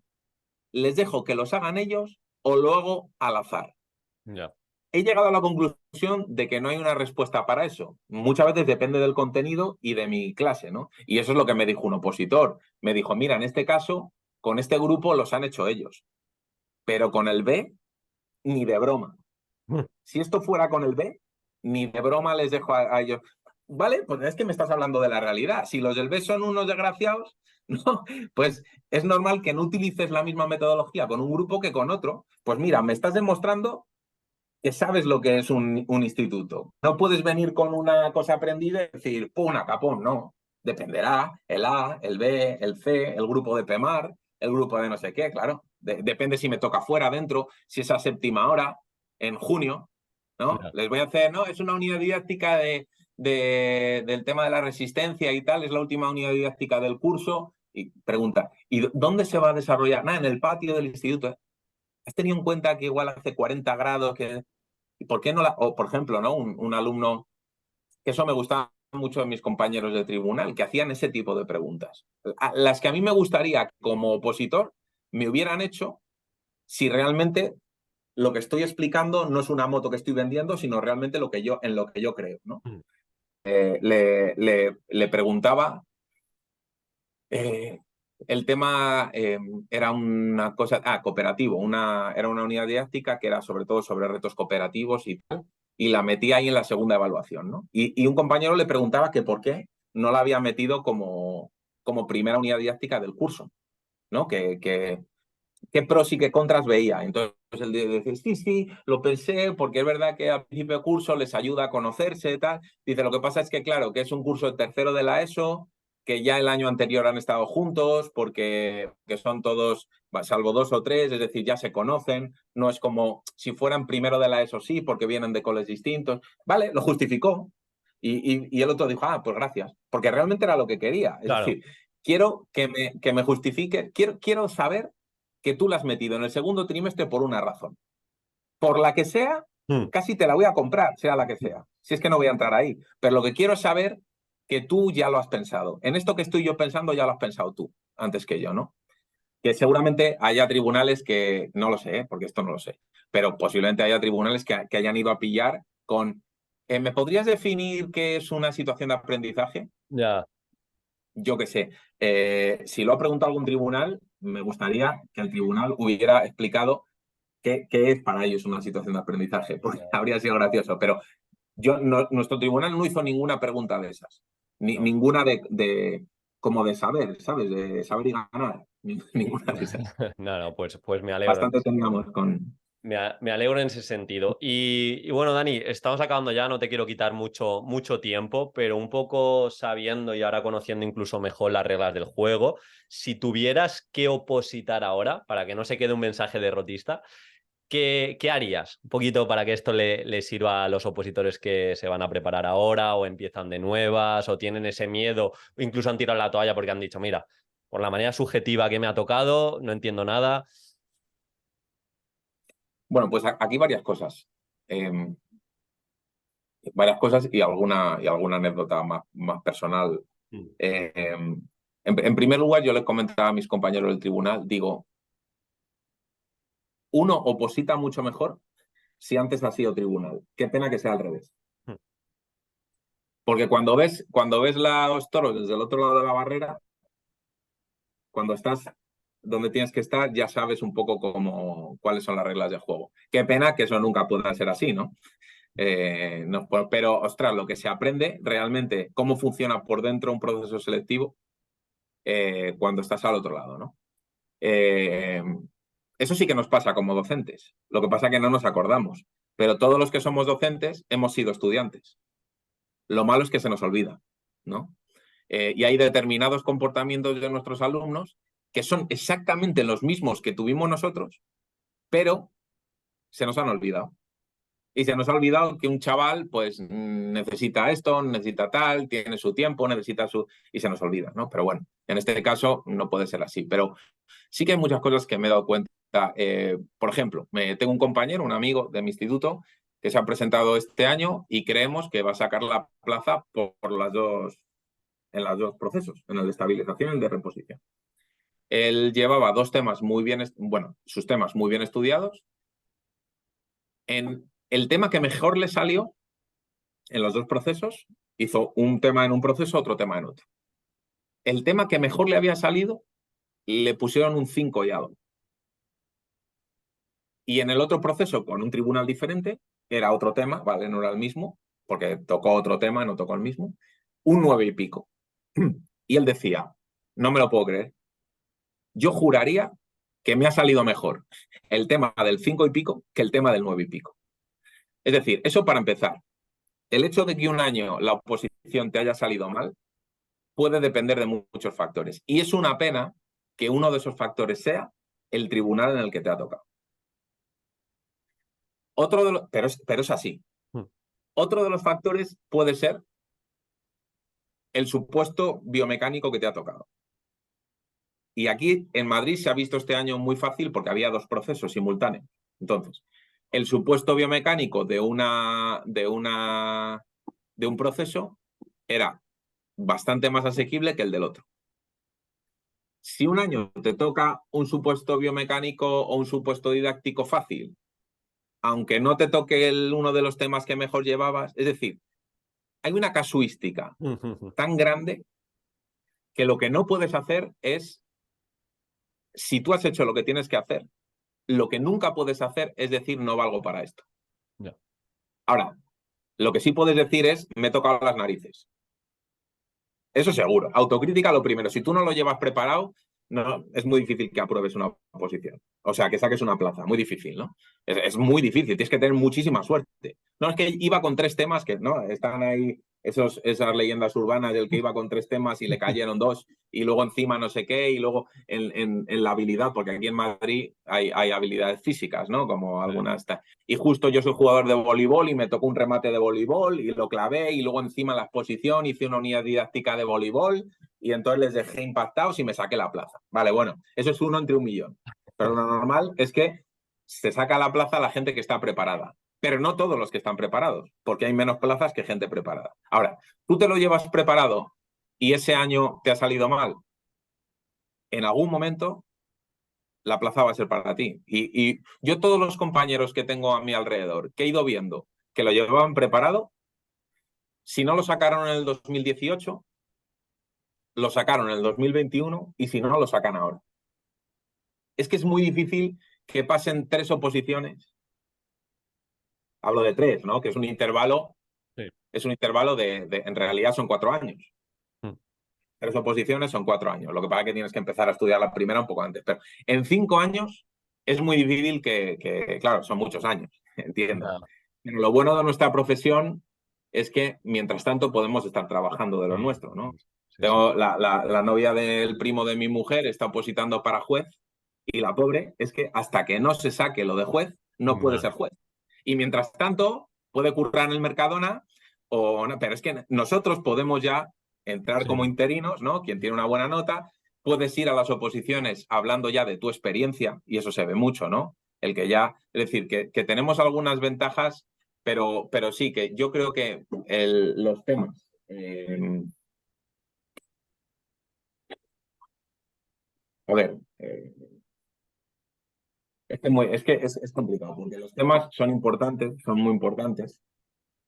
les dejo que los hagan ellos o lo hago al azar. Ya. He llegado a la conclusión de que no hay una respuesta para eso. Muchas veces depende del contenido y de mi clase, ¿no? Y eso es lo que me dijo un opositor. Me dijo, mira, en este caso, con este grupo los han hecho ellos, pero con el B, ni de broma. Si esto fuera con el B, ni de broma les dejo a ellos. Vale, pues es que me estás hablando de la realidad. Si los del B son unos desgraciados, no, pues es normal que no utilices la misma metodología con un grupo que con otro. Pues mira, me estás demostrando que sabes lo que es un instituto. No puedes venir con una cosa aprendida y decir, ¡pum! A capón, no. Dependerá el A, el B, el C, el grupo de PEMAR, el grupo de no sé qué, claro. Depende si me toca fuera, dentro, si es a séptima hora, en junio, ¿no? Ya. Les voy a hacer, no, es una unidad didáctica del tema de la resistencia y tal, es la última unidad didáctica del curso. Y pregunta, ¿y dónde se va a desarrollar? Nada, en el patio del instituto. ¿has tenido en cuenta que igual hace 40 grados? ¿Y por qué no o por ejemplo, ¿no? Un alumno, que eso me gustaba mucho de mis compañeros de tribunal, que hacían ese tipo de preguntas. Las que a mí me gustaría, como opositor, me hubieran hecho si realmente lo que estoy explicando no es una moto que estoy vendiendo, sino realmente en lo que yo creo, ¿no? Mm. Le preguntaba, el tema era una cosa, cooperativo, era una unidad didáctica que era sobre todo sobre retos cooperativos y tal, y la metí ahí en la segunda evaluación, ¿no? Y un compañero le preguntaba que por qué no la había metido como primera unidad didáctica del curso, ¿no? ¿Qué pros y qué contras veía? Entonces él dice, sí, sí, lo pensé porque es verdad que al principio de curso les ayuda a conocerse y tal. Dice, lo que pasa es que, claro, que es un curso de tercero de la ESO, que ya el año anterior han estado juntos porque que son todos, salvo 2 o 3, es decir, ya se conocen. No es como si fueran primero de la ESO, sí, porque vienen de coles distintos. Vale, lo justificó. Y el otro dijo, pues gracias, porque realmente era lo que quería. Es Claro. decir, quiero que me justifique, quiero saber que tú la has metido en el segundo trimestre por una razón. Por la que sea, Mm. casi te la voy a comprar, sea la que sea. Si es que no voy a entrar ahí. Pero lo que quiero es saber que tú ya lo has pensado. En esto que estoy yo pensando, ya lo has pensado tú, antes que yo, ¿no? Que seguramente haya tribunales que, no lo sé, porque esto no lo sé, pero posiblemente haya tribunales que hayan ido a pillar con, ¿me podrías definir qué es una situación de aprendizaje? Ya. Yo qué sé, si lo ha preguntado algún tribunal, me gustaría que el tribunal hubiera explicado qué es para ellos una situación de aprendizaje, porque habría sido gracioso. Pero nuestro tribunal no hizo ninguna pregunta de esas, No. ninguna como de saber, ¿sabes? De saber y ganar, ninguna de esas. No, no, pues me alegro. Bastante teníamos con... Me alegro en ese sentido. Y bueno, Dani, estamos acabando ya, no te quiero quitar mucho tiempo, pero un poco sabiendo y ahora conociendo incluso mejor las reglas del juego, si tuvieras que opositar ahora, para que no se quede un mensaje derrotista, ¿qué harías? Un poquito para que esto le sirva a los opositores que se van a preparar ahora o empiezan de nuevas o tienen ese miedo o incluso han tirado la toalla porque han dicho, mira, por la manera subjetiva que me ha tocado, no entiendo nada. Bueno, pues aquí varias cosas. Eh, Varias cosas y alguna anécdota más personal. Mm. En primer lugar, yo le comentaba a mis compañeros del tribunal, digo, uno oposita mucho mejor si antes ha sido tribunal. Qué pena que sea al revés. Mm. Porque cuando ves los toros desde el otro lado de la barrera, cuando estás donde tienes que estar, ya sabes un poco cuáles son las reglas del juego. Qué pena que eso nunca pueda ser así, ¿no? No, pero, ostras, lo que se aprende realmente, cómo funciona por dentro un proceso selectivo cuando estás al otro lado, ¿no? Eh, Eso sí que nos pasa como docentes. Lo que pasa es que no nos acordamos. Pero todos los que somos docentes hemos sido estudiantes. Lo malo es que se nos olvida, ¿no? Y hay determinados comportamientos de nuestros alumnos que son exactamente los mismos que tuvimos nosotros, pero se nos han olvidado. Y se nos ha olvidado que un chaval, pues, necesita esto, necesita tal, tiene su tiempo, necesita su... Y se nos olvida, ¿no? Pero bueno, en este caso no puede ser así. Pero sí que hay muchas cosas que me he dado cuenta. Por ejemplo, tengo un compañero, un amigo de mi instituto, que se ha presentado este año y creemos que va a sacar la plaza en los dos procesos, en el de estabilización y el de reposición. Él llevaba dos temas muy bien, bueno, sus temas muy bien estudiados. El tema que mejor le salió en los dos procesos, hizo un tema en un proceso, otro tema en otro. El tema que mejor le había salido, le pusieron un 5 y algo. Y en el otro proceso, con un tribunal diferente, era otro tema, ¿vale? No era el mismo, porque tocó otro tema, no tocó el mismo, un 9 y pico. Y él decía, no me lo puedo creer, yo juraría que me ha salido mejor el tema del 5 y pico que el tema del 9 y pico. Es decir, eso para empezar. El hecho de que un año la oposición te haya salido mal puede depender de muchos factores. Y es una pena que uno de esos factores sea el tribunal en el que te ha tocado. Pero es así. Mm. Otro de los factores puede ser el supuesto biomecánico que te ha tocado. Y aquí en Madrid se ha visto este año muy fácil porque había dos procesos simultáneos. Entonces, el supuesto biomecánico de un proceso era bastante más asequible que el del otro. Si un año te toca un supuesto biomecánico o un supuesto didáctico fácil, aunque no te toque uno de los temas que mejor llevabas, es decir, hay una casuística tan grande que lo que no puedes hacer es, si tú has hecho lo que tienes que hacer, lo que nunca puedes hacer es decir no valgo para esto. No. Ahora, lo que sí puedes decir es me he tocado las narices. Eso seguro. Autocrítica lo primero. Si tú no lo llevas preparado, no, es muy difícil que apruebes una posición. O sea, que saques una plaza. Muy difícil, ¿no? Es muy difícil. Tienes que tener muchísima suerte. No, es que iba con 3 temas que, ¿no? Están ahí esas leyendas urbanas del que iba con 3 temas y le cayeron 2 y luego encima no sé qué y luego en la habilidad, porque aquí en Madrid hay habilidades físicas, ¿no? Como algunas... Y justo yo soy jugador de voleibol y me tocó un remate de voleibol y lo clavé y luego encima en la exposición hice una unidad didáctica de voleibol y entonces les dejé impactados y me saqué la plaza. Vale, bueno, eso es 1 entre 1.000.000. Pero lo normal es que se saca la plaza la gente que está preparada. Pero no todos los que están preparados, porque hay menos plazas que gente preparada. Ahora, tú te lo llevas preparado y ese año te ha salido mal, en algún momento la plaza va a ser para ti. Y yo todos los compañeros que tengo a mi alrededor, que he ido viendo que lo llevaban preparado, si no lo sacaron en el 2018, lo sacaron en el 2021 y si no, lo sacan ahora. Es que es muy difícil que pasen 3 oposiciones. Hablo de 3, ¿no? Que es un intervalo, Sí. es un intervalo en realidad son 4 años. Mm. 3 oposiciones son 4 años. Lo que pasa es que tienes que empezar a estudiar la primera un poco antes. Pero en 5 años es muy difícil claro, son muchos años, entiendo. Ya. Pero lo bueno de nuestra profesión es que mientras tanto podemos estar trabajando de lo Sí, nuestro, ¿no? sí, sí. Tengo la novia del primo de mi mujer está opositando para juez y la pobre es que hasta que no se saque lo de juez no puede Ya. ser juez. Y mientras tanto puede currar en el Mercadona o no, pero es que nosotros podemos ya entrar como Sí. interinos, ¿no? Quien tiene una buena nota, puedes ir a las oposiciones hablando ya de tu experiencia y eso se ve mucho, ¿no? El que ya, es decir, que tenemos algunas ventajas, pero sí que yo creo que los temas a ver, es complicado, porque los temas son importantes, son muy importantes,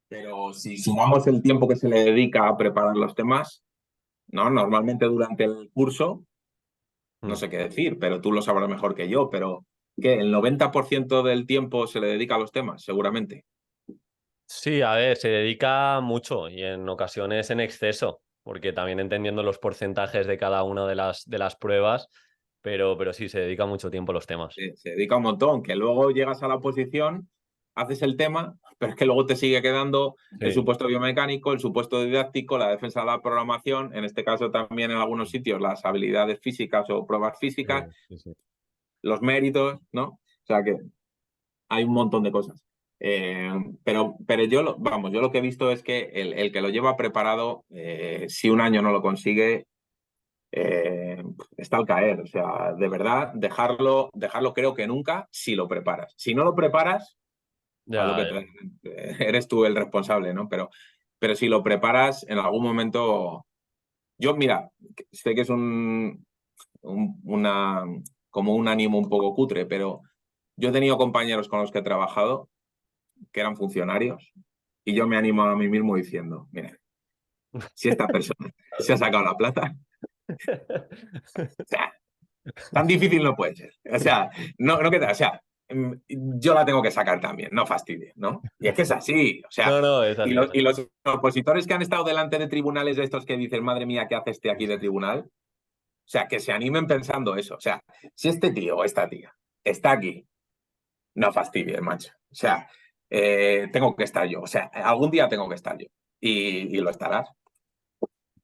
pero si sumamos el tiempo que se le dedica a preparar los temas, ¿no? Normalmente durante el curso, no Mm. sé qué decir, pero tú lo sabrás mejor que yo, pero ¿qué? ¿El 90% del tiempo se le dedica a los temas? Seguramente. Sí, a ver, se dedica mucho y en ocasiones en exceso, porque también entendiendo los porcentajes de cada una de las pruebas, pero sí, se dedica mucho tiempo a los temas. Se dedica un montón, que luego llegas a la oposición, haces el tema, pero es que luego te sigue quedando el Sí, supuesto biomecánico, el supuesto didáctico, la defensa de la programación, en este caso también en algunos sitios las habilidades físicas o pruebas sí, físicas, sí, sí. los méritos, ¿no? O sea que hay un montón de cosas. Pero vamos, yo lo que he visto es que el que lo lleva preparado, si un año no lo consigue, está al caer. O sea, de verdad, dejarlo creo que nunca si lo preparas. Si no lo preparas, a lo Ya, que eres tú el responsable, ¿no? Pero si lo preparas, en algún momento. Yo, mira, sé que es una, como un ánimo un poco cutre, pero yo he tenido compañeros con los que he trabajado que eran funcionarios y yo me animo a mí mismo diciendo, mira, si esta persona se ha sacado la plaza, o sea, tan difícil no puede ser. O sea, o sea, yo la tengo que sacar también, no fastidie, ¿no? Y es que es así, o sea, no, no, es y así, es los, así. y los opositores que han estado delante de tribunales de estos que dicen, madre mía, ¿qué hace este aquí de tribunal? O sea, que se animen pensando eso. O sea, si este tío o esta tía está aquí, no fastidies, macho. O sea, tengo que estar yo. O sea, algún día tengo que estar yo. Y lo estarás,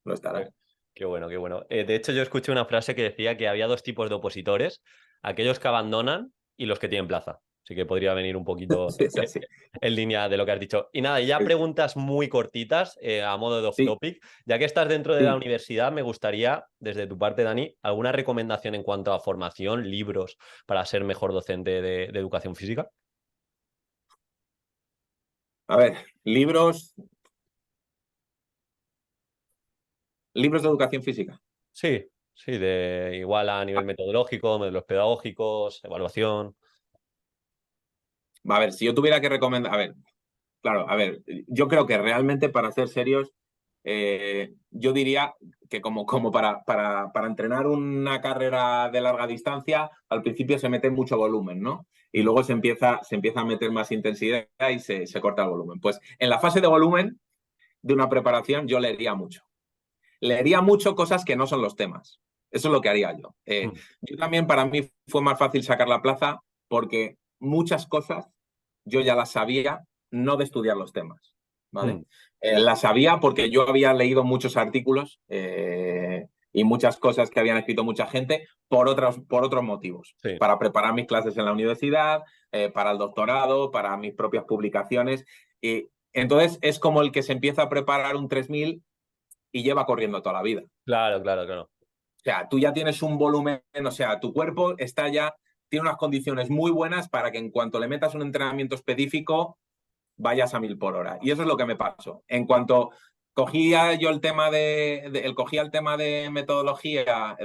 lo estarás. Qué qué bueno, qué bueno. De hecho, yo escuché una frase que decía que había dos tipos de opositores, aquellos que abandonan y los que tienen plaza. Así que podría venir un poquito Sí, es así. en línea de lo que has dicho. Y nada, ya preguntas muy cortitas a modo de off Sí, topic. Ya que estás dentro de la sí. universidad, me gustaría, desde tu parte, Dani, alguna recomendación en cuanto a formación, libros para ser mejor docente de educación física. A ver, libros de educación física. Sí, sí, de igual a nivel metodológico, modelos pedagógicos, evaluación. A ver, si yo tuviera que recomendar, a ver, claro, a ver, yo creo que realmente para ser serios, yo diría que como para entrenar una carrera de larga distancia, al principio se mete mucho volumen, ¿no? Y Mm, luego se empieza a meter más intensidad y se corta el volumen. Pues en la fase de volumen de una preparación yo leería mucho. Leería mucho cosas que no son los temas. Eso es lo que haría yo. mm, Yo también, para mí, fue más fácil sacar la plaza porque muchas cosas yo ya las sabía, no de estudiar los temas, ¿vale? mm. Las sabía porque yo había leído muchos artículos y muchas cosas que habían escrito mucha gente por otros motivos. Sí, Para preparar mis clases en la universidad, para el doctorado, para mis propias publicaciones. Y entonces es como el que se empieza a preparar un 3000 y lleva corriendo toda la vida. claro, claro, claro. O sea, tú ya tienes un volumen, o sea, tu cuerpo tiene unas condiciones muy buenas para que en cuanto le metas un entrenamiento específico, vayas a 1000 por hora. Y eso es lo que me pasó. En cuanto cogía yo cogía el tema de metodología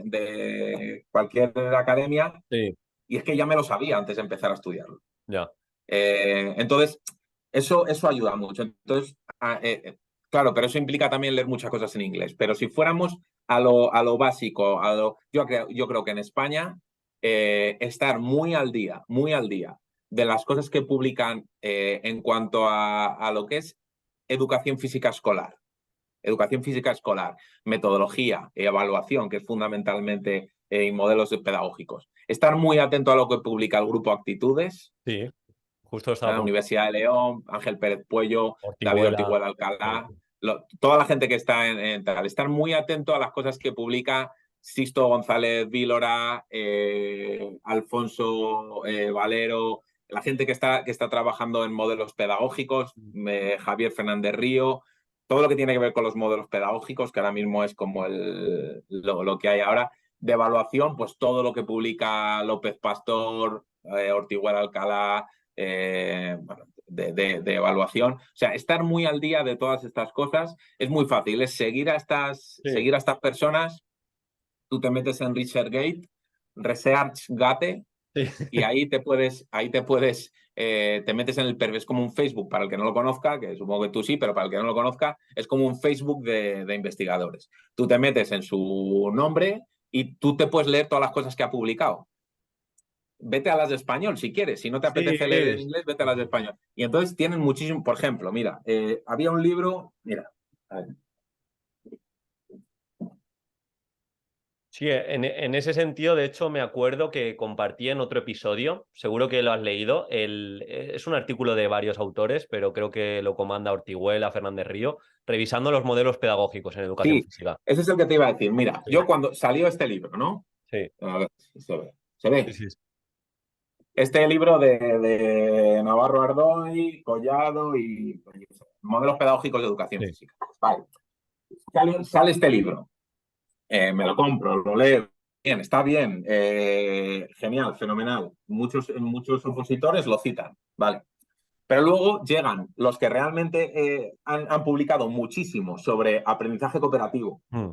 de cualquier academia, Sí, y es que ya me lo sabía antes de empezar a estudiarlo. ya. Entonces, eso ayuda mucho. Entonces, claro, pero eso implica también leer muchas cosas en inglés. Pero si fuéramos a lo básico, yo creo que en España estar muy al día de las cosas que publican en cuanto a lo que es educación física escolar. Educación física escolar, metodología, evaluación, que es fundamentalmente y modelos pedagógicos. Estar muy atento a lo que publica el grupo Actitudes, Sí, justo estaba la por Universidad de León, Ángel Pérez Puello, David Ortiguela. Ortiguel Alcalá, toda la gente que está en tal. Estar muy atento a las cosas que publica Sisto González Vílora, Alfonso Valero, la gente que está trabajando en modelos pedagógicos, Javier Fernández Río, todo lo que tiene que ver con los modelos pedagógicos, que ahora mismo es como lo que hay ahora. De evaluación, pues todo lo que publica López Pastor, Ortiguel Alcalá, bueno, de evaluación. O sea, estar muy al día de todas estas cosas es muy fácil. Es Sí, seguir a estas personas. Tú te metes en ResearchGate, ResearchGate, sí. y te metes en es como un Facebook para el que no lo conozca, que supongo que tú sí, pero para el que no lo conozca, es como un Facebook de investigadores. Tú te metes en su nombre y tú te puedes leer todas las cosas que ha publicado. Vete a las de español si quieres. Si no te Sí, apetece leer en inglés, vete a las de español. Y entonces tienen muchísimo, por ejemplo, mira, había un libro, mira, a ver, sí, en ese sentido, de hecho, me acuerdo que compartí en otro episodio, seguro que lo has leído, es un artículo de varios autores, pero creo que lo comanda Ortiguela, Fernández Río, revisando los modelos pedagógicos en educación sí, física. ese es el que te iba a decir. Mira, Sí, yo cuando salió este libro, ¿no? sí, A ver si se ve. ¿Se sí, ve? sí. Este libro de Navarro Ardoy, Collado y modelos pedagógicos de educación Sí. física. Vale. Sale este libro. Me lo compro, lo leo. Bien, está bien. Genial, fenomenal. Muchos opositores lo citan. Vale. Pero luego llegan los que realmente han publicado muchísimo sobre aprendizaje cooperativo, Mm.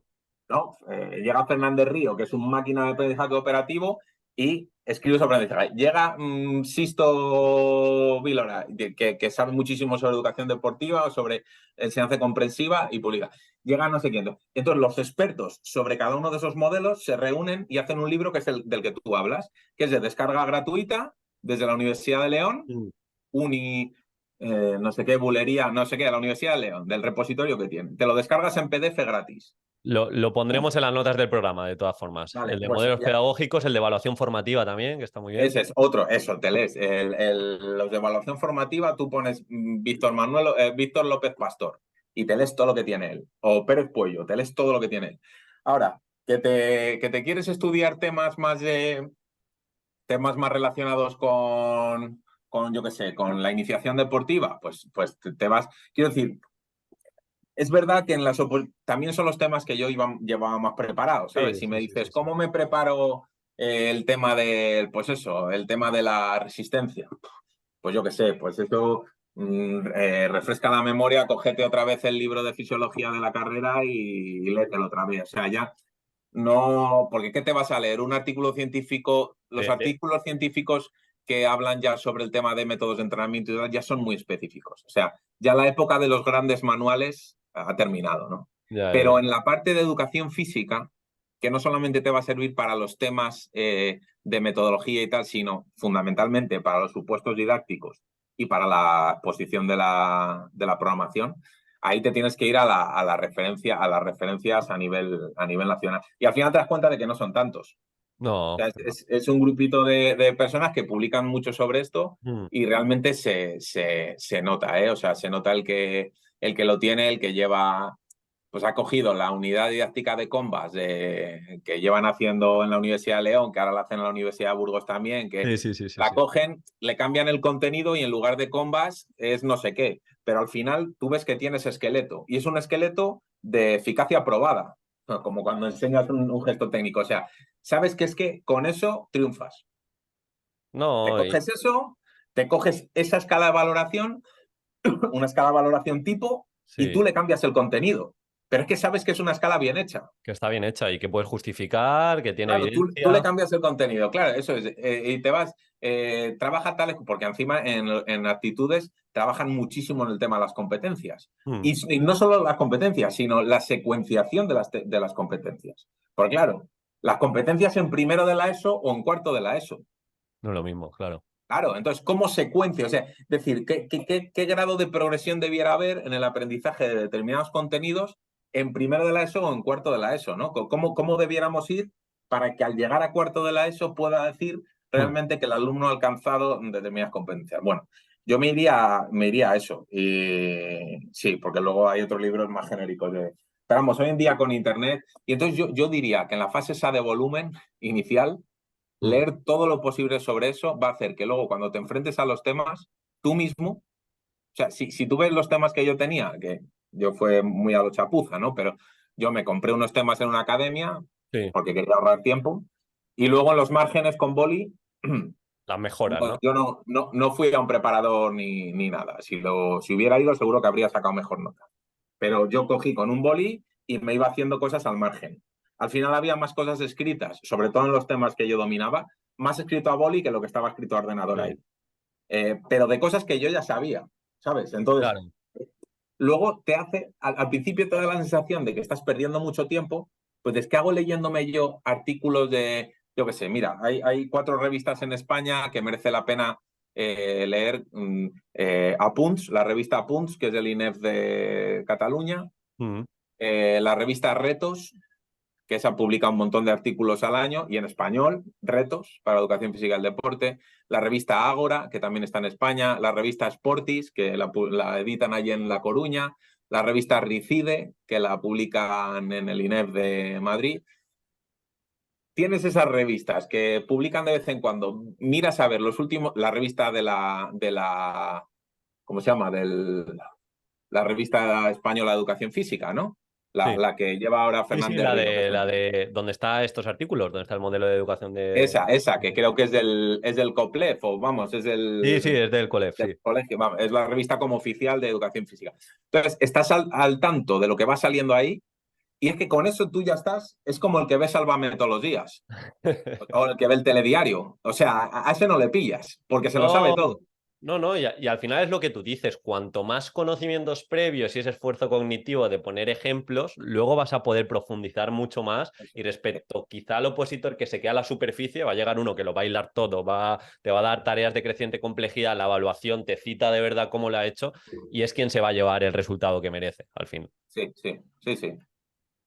¿no? Llega Fernández Río, que es un máquina de aprendizaje cooperativo, y escribe sobre aprendizaje. Llega Sisto Vílora, que sabe muchísimo sobre educación deportiva, sobre enseñanza comprensiva, y publica. Llega no sé quién. Entonces, los expertos sobre cada uno de esos modelos se reúnen y hacen un libro que es el del que tú hablas, que es de descarga gratuita desde la Universidad de León, Mm. Uni, no sé qué, Bulería, no sé qué, de la Universidad de León, del repositorio que tiene. Te lo descargas en PDF gratis. Lo ¿Eh? pondremos en las notas del programa, de todas formas. Vale, El de pues modelos ya. pedagógicos, el de evaluación formativa también, que está muy bien. Ese es otro, eso, te lees. Los de evaluación formativa, tú pones Víctor López Pastor y te lees todo lo que tiene él. O Pérez Puello, te lees todo lo que tiene él. Ahora, que te quieres estudiar temas más temas más relacionados con yo qué sé, con la iniciación deportiva, pues te vas. Quiero decir, es verdad que también son los temas que yo llevaba más preparados, ¿sabes? Sí, Si me sí, sí, sí, dices, sí. ¿cómo me preparo el tema del, pues eso, el tema de la resistencia? Pues yo qué sé, pues eso refresca la memoria, cógete otra vez el libro de fisiología de la carrera y léetelo otra vez. O sea, ya no, porque ¿qué te vas a leer? Un artículo científico, los De- artículos científicos que hablan ya sobre el tema de métodos de entrenamiento y tal, ya son muy específicos. O sea, ya la época de los grandes manuales ha terminado, ¿no? Ya, ya, Pero ya. en la parte de educación física, que no solamente te va a servir para los temas de metodología y tal, sino fundamentalmente para los supuestos didácticos y para la posición de la programación, ahí te tienes que ir a la referencia, a las referencias a nivel nacional. Y al final te das cuenta de que no son tantos. O No. sea, es un grupito de personas que publican mucho sobre esto Mm. y realmente se nota, ¿eh? O sea, se nota el que lo tiene, el que lleva, pues ha cogido la unidad didáctica de Combas que llevan haciendo en la Universidad de León, que ahora la hacen en la Universidad de Burgos también, que Sí, sí, sí, sí, la sí. cogen, le cambian el contenido y en lugar de Combas es no sé qué. Pero al final tú ves que tienes esqueleto y es un esqueleto de eficacia probada, como cuando enseñas un gesto técnico. O sea, sabes que es que con eso triunfas. Te No, coges eso, te coges esa escala de valoración, una escala de valoración tipo, y sí, tú le cambias el contenido. Pero es que sabes que es una escala bien hecha. que está bien hecha y que puedes justificar, que tiene Claro, tú le evidencia. cambias el contenido, claro, eso es. Y te vas, trabaja tal, porque encima en actitudes trabajan muchísimo en el tema de las competencias. Mm. Y no solo las competencias, sino la secuenciación de las competencias. Porque claro, las competencias en primero de la ESO o en cuarto de la ESO. No es lo mismo, claro. Claro, entonces, ¿cómo secuencia? O sea, decir, ¿qué grado de progresión debiera haber en el aprendizaje de determinados contenidos en primero de la ESO o en cuarto de la ESO, ¿no? ¿Cómo debiéramos ir para que al llegar a cuarto de la ESO pueda decir Mm. realmente que el alumno ha alcanzado determinadas competencias? Bueno, yo me iría a eso. Y sí, porque luego hay otros libros más genéricos. Pero vamos, hoy en día con Internet, y entonces yo diría que en la fase esa de volumen inicial, Mm. leer todo lo posible sobre eso va a hacer que luego cuando te enfrentes a los temas, tú mismo, o sea, si tú ves los temas que yo tenía, que yo fue muy a lo chapuza, ¿no? Pero yo me compré unos temas en una academia Sí, porque quería ahorrar tiempo y luego en los márgenes con boli, las mejoras, ¿no? yo no fui a un preparador ni nada. Si hubiera ido seguro que habría sacado mejor nota. Pero yo cogí con un boli y me iba haciendo cosas al margen. Al final había más cosas escritas, sobre todo en los temas que yo dominaba, más escrito a boli que lo que estaba escrito a ordenador Sí, ahí. Pero de cosas que yo ya sabía, ¿sabes? Entonces, claro. luego te hace, al principio te da la sensación de que estás perdiendo mucho tiempo, pues es que hago leyéndome yo artículos de, yo qué sé, mira, hay 4 revistas en España que merece la pena leer. Apunts, la revista Apunts, que es del INEF de Cataluña, Mm. la revista Retos, que esa publica un montón de artículos al año y en español, Retos para Educación Física y el Deporte, la revista Ágora, que también está en España, la revista Sportis, que la editan allí en La Coruña, la revista Ricide, que la publican en el INEF de Madrid. Tienes esas revistas que publican de vez en cuando, miras a ver los últimos, la revista ¿cómo se llama? La revista española de Educación Física, ¿no? Sí. La que lleva ahora Sí, sí, Fernández Río, que es la de dónde están estos artículos, dónde está el modelo de educación de. esa, que creo que es del COPLEF, o vamos, es Sí, sí, es del COLEF, del sí. colegio, vamos, es la revista como oficial de educación física. Entonces, estás al tanto de lo que va saliendo ahí, y es que con eso tú ya estás, es como el que ve Sálvame todos los días, o el que ve el telediario. O sea, a ese no le pillas, porque se lo sabe No, todo. no, no, y al final es lo que tú dices, cuanto más conocimientos previos y ese esfuerzo cognitivo de poner ejemplos, luego vas a poder profundizar mucho más y respecto quizá al opositor que se queda a la superficie, va a llegar uno que lo va a hilar todo, te va a dar tareas de creciente complejidad, la evaluación te cita de verdad cómo lo ha hecho y es quien se va a llevar el resultado que merece, al fin, Sí, sí, sí, sí.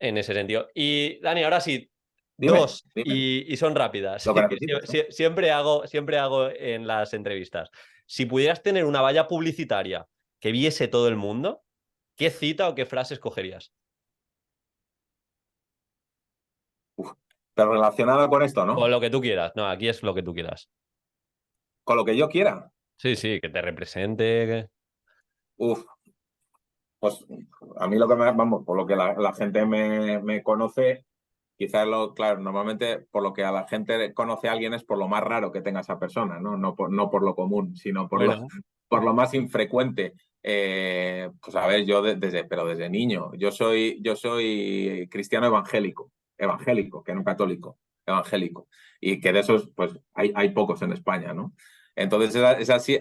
en ese sentido. Y Dani, ahora sí, Dime, dos, dime. y son rápidas, Lo que que necesites, ¿no? siempre hago en las entrevistas. Si pudieras tener una valla publicitaria que viese todo el mundo, ¿qué cita o qué frase escogerías? Uf. Pero relacionado con esto, Con ¿no? lo que tú quieras. No, aquí es lo que tú quieras. Con lo que yo quiera. Sí, sí, que te represente. Uf, pues a mí lo que me, vamos, por lo que la gente me conoce, quizás claro, normalmente por lo que a la gente conoce a alguien es por lo más raro que tenga esa persona, ¿no? No por lo común, sino Bueno, por lo más infrecuente. Pues a ver, pero desde niño, yo soy cristiano evangélico, que no católico, evangélico. Y que de esos, pues hay pocos en España, ¿no? Entonces,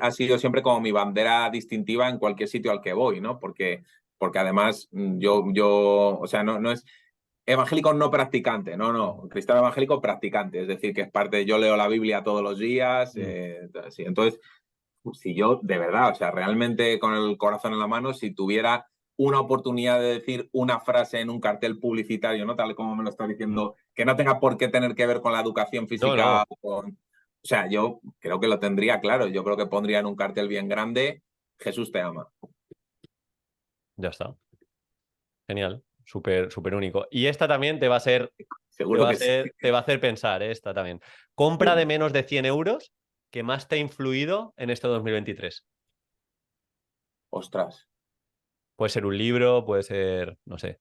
ha sido siempre como mi bandera distintiva en cualquier sitio al que voy, ¿no? Porque además o sea, no es evangélico no practicante, no, cristiano evangélico practicante, es decir, que es parte, yo leo la Biblia todos los días, sí, entonces, si yo de verdad, o sea, realmente con el corazón en la mano, si tuviera una oportunidad de decir una frase en un cartel publicitario, ¿no? Tal como me lo está diciendo, que no tenga por qué tener que ver con la educación no, física, no, o sea, yo creo que lo tendría claro, yo creo que pondría en un cartel bien grande, Jesús te ama. ya está. Genial. Súper, súper único. Y esta también te va a ser, Seguro que sí. te va a hacer pensar, esta también. Compra de Dime. menos de 100 euros que más te ha influido en este 2023. Ostras. Puede ser un libro, puede ser, no sé.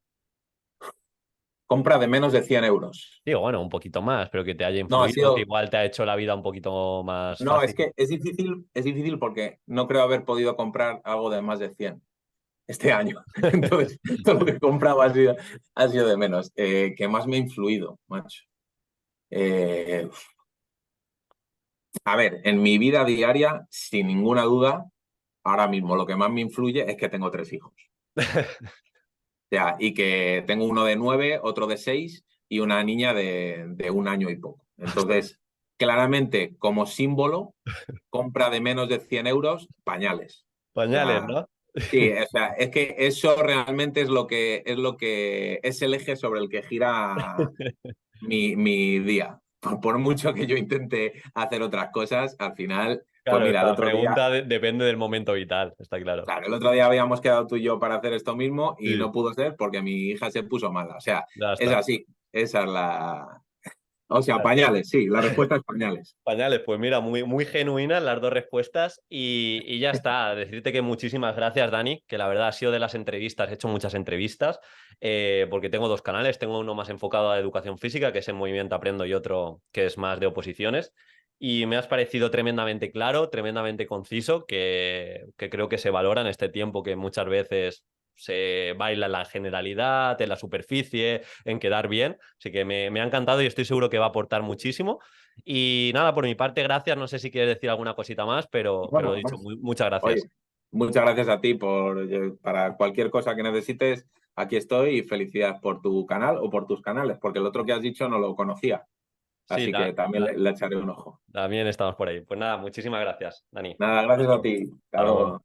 Compra de menos de 100 euros. Digo, bueno, un poquito más, pero que te haya No, ha influido, que sido. igual te ha hecho la vida un poquito más No, es fácil. que es difícil porque no creo haber podido comprar algo de más de 100 este año. Entonces, todo lo que he comprado ha sido de menos. ¿Qué más me ha influido, macho? Eh, a ver, en mi vida diaria, sin ninguna duda, ahora mismo lo que más me influye es que tengo 3 hijos. O sea, y que tengo uno de 9, otro de 6 y una niña de 1 año y poco. Entonces, claramente, como símbolo, compra de menos de 100 euros, pañales. O Pañales, sea, ¿no? sí, o sea, es que eso realmente es lo que es el eje sobre el que gira mi día. Por mucho que yo intente hacer otras cosas, al final, pues Claro, mira, el esta otro día, pregunta depende del momento vital, está claro. claro, el otro día habíamos quedado tú y yo para hacer esto mismo y Sí, no pudo ser porque mi hija se puso mala. O sea, ya es está. así, esa es la. O sea, pañales, sí, la respuesta es pañales. Pañales, pues mira, muy, muy genuinas las dos respuestas y ya está. Decirte que muchísimas gracias, Dani, que la verdad ha sido de las entrevistas, he hecho muchas entrevistas, porque tengo dos canales, tengo uno más enfocado a educación física, que es en Movimiento Aprendo, y otro que es más de oposiciones. Y me has parecido tremendamente claro, tremendamente conciso, que creo que se valora en este tiempo que muchas veces se baila en la generalidad, en la superficie, en quedar bien. Así que me ha encantado y estoy seguro que va a aportar muchísimo. Y nada, por mi parte, gracias. No sé si quieres decir alguna cosita más, pero lo Bueno, dicho, pues, muchas gracias. oye, muchas gracias a ti para cualquier cosa que necesites. Aquí estoy y felicidades por tu canal o por tus canales, porque el otro que has dicho no lo conocía. Sí, Así que también le echaré un ojo. también estamos por ahí. Pues nada, muchísimas gracias, Dani. Nada, gracias a ti. Hasta Hasta luego. luego.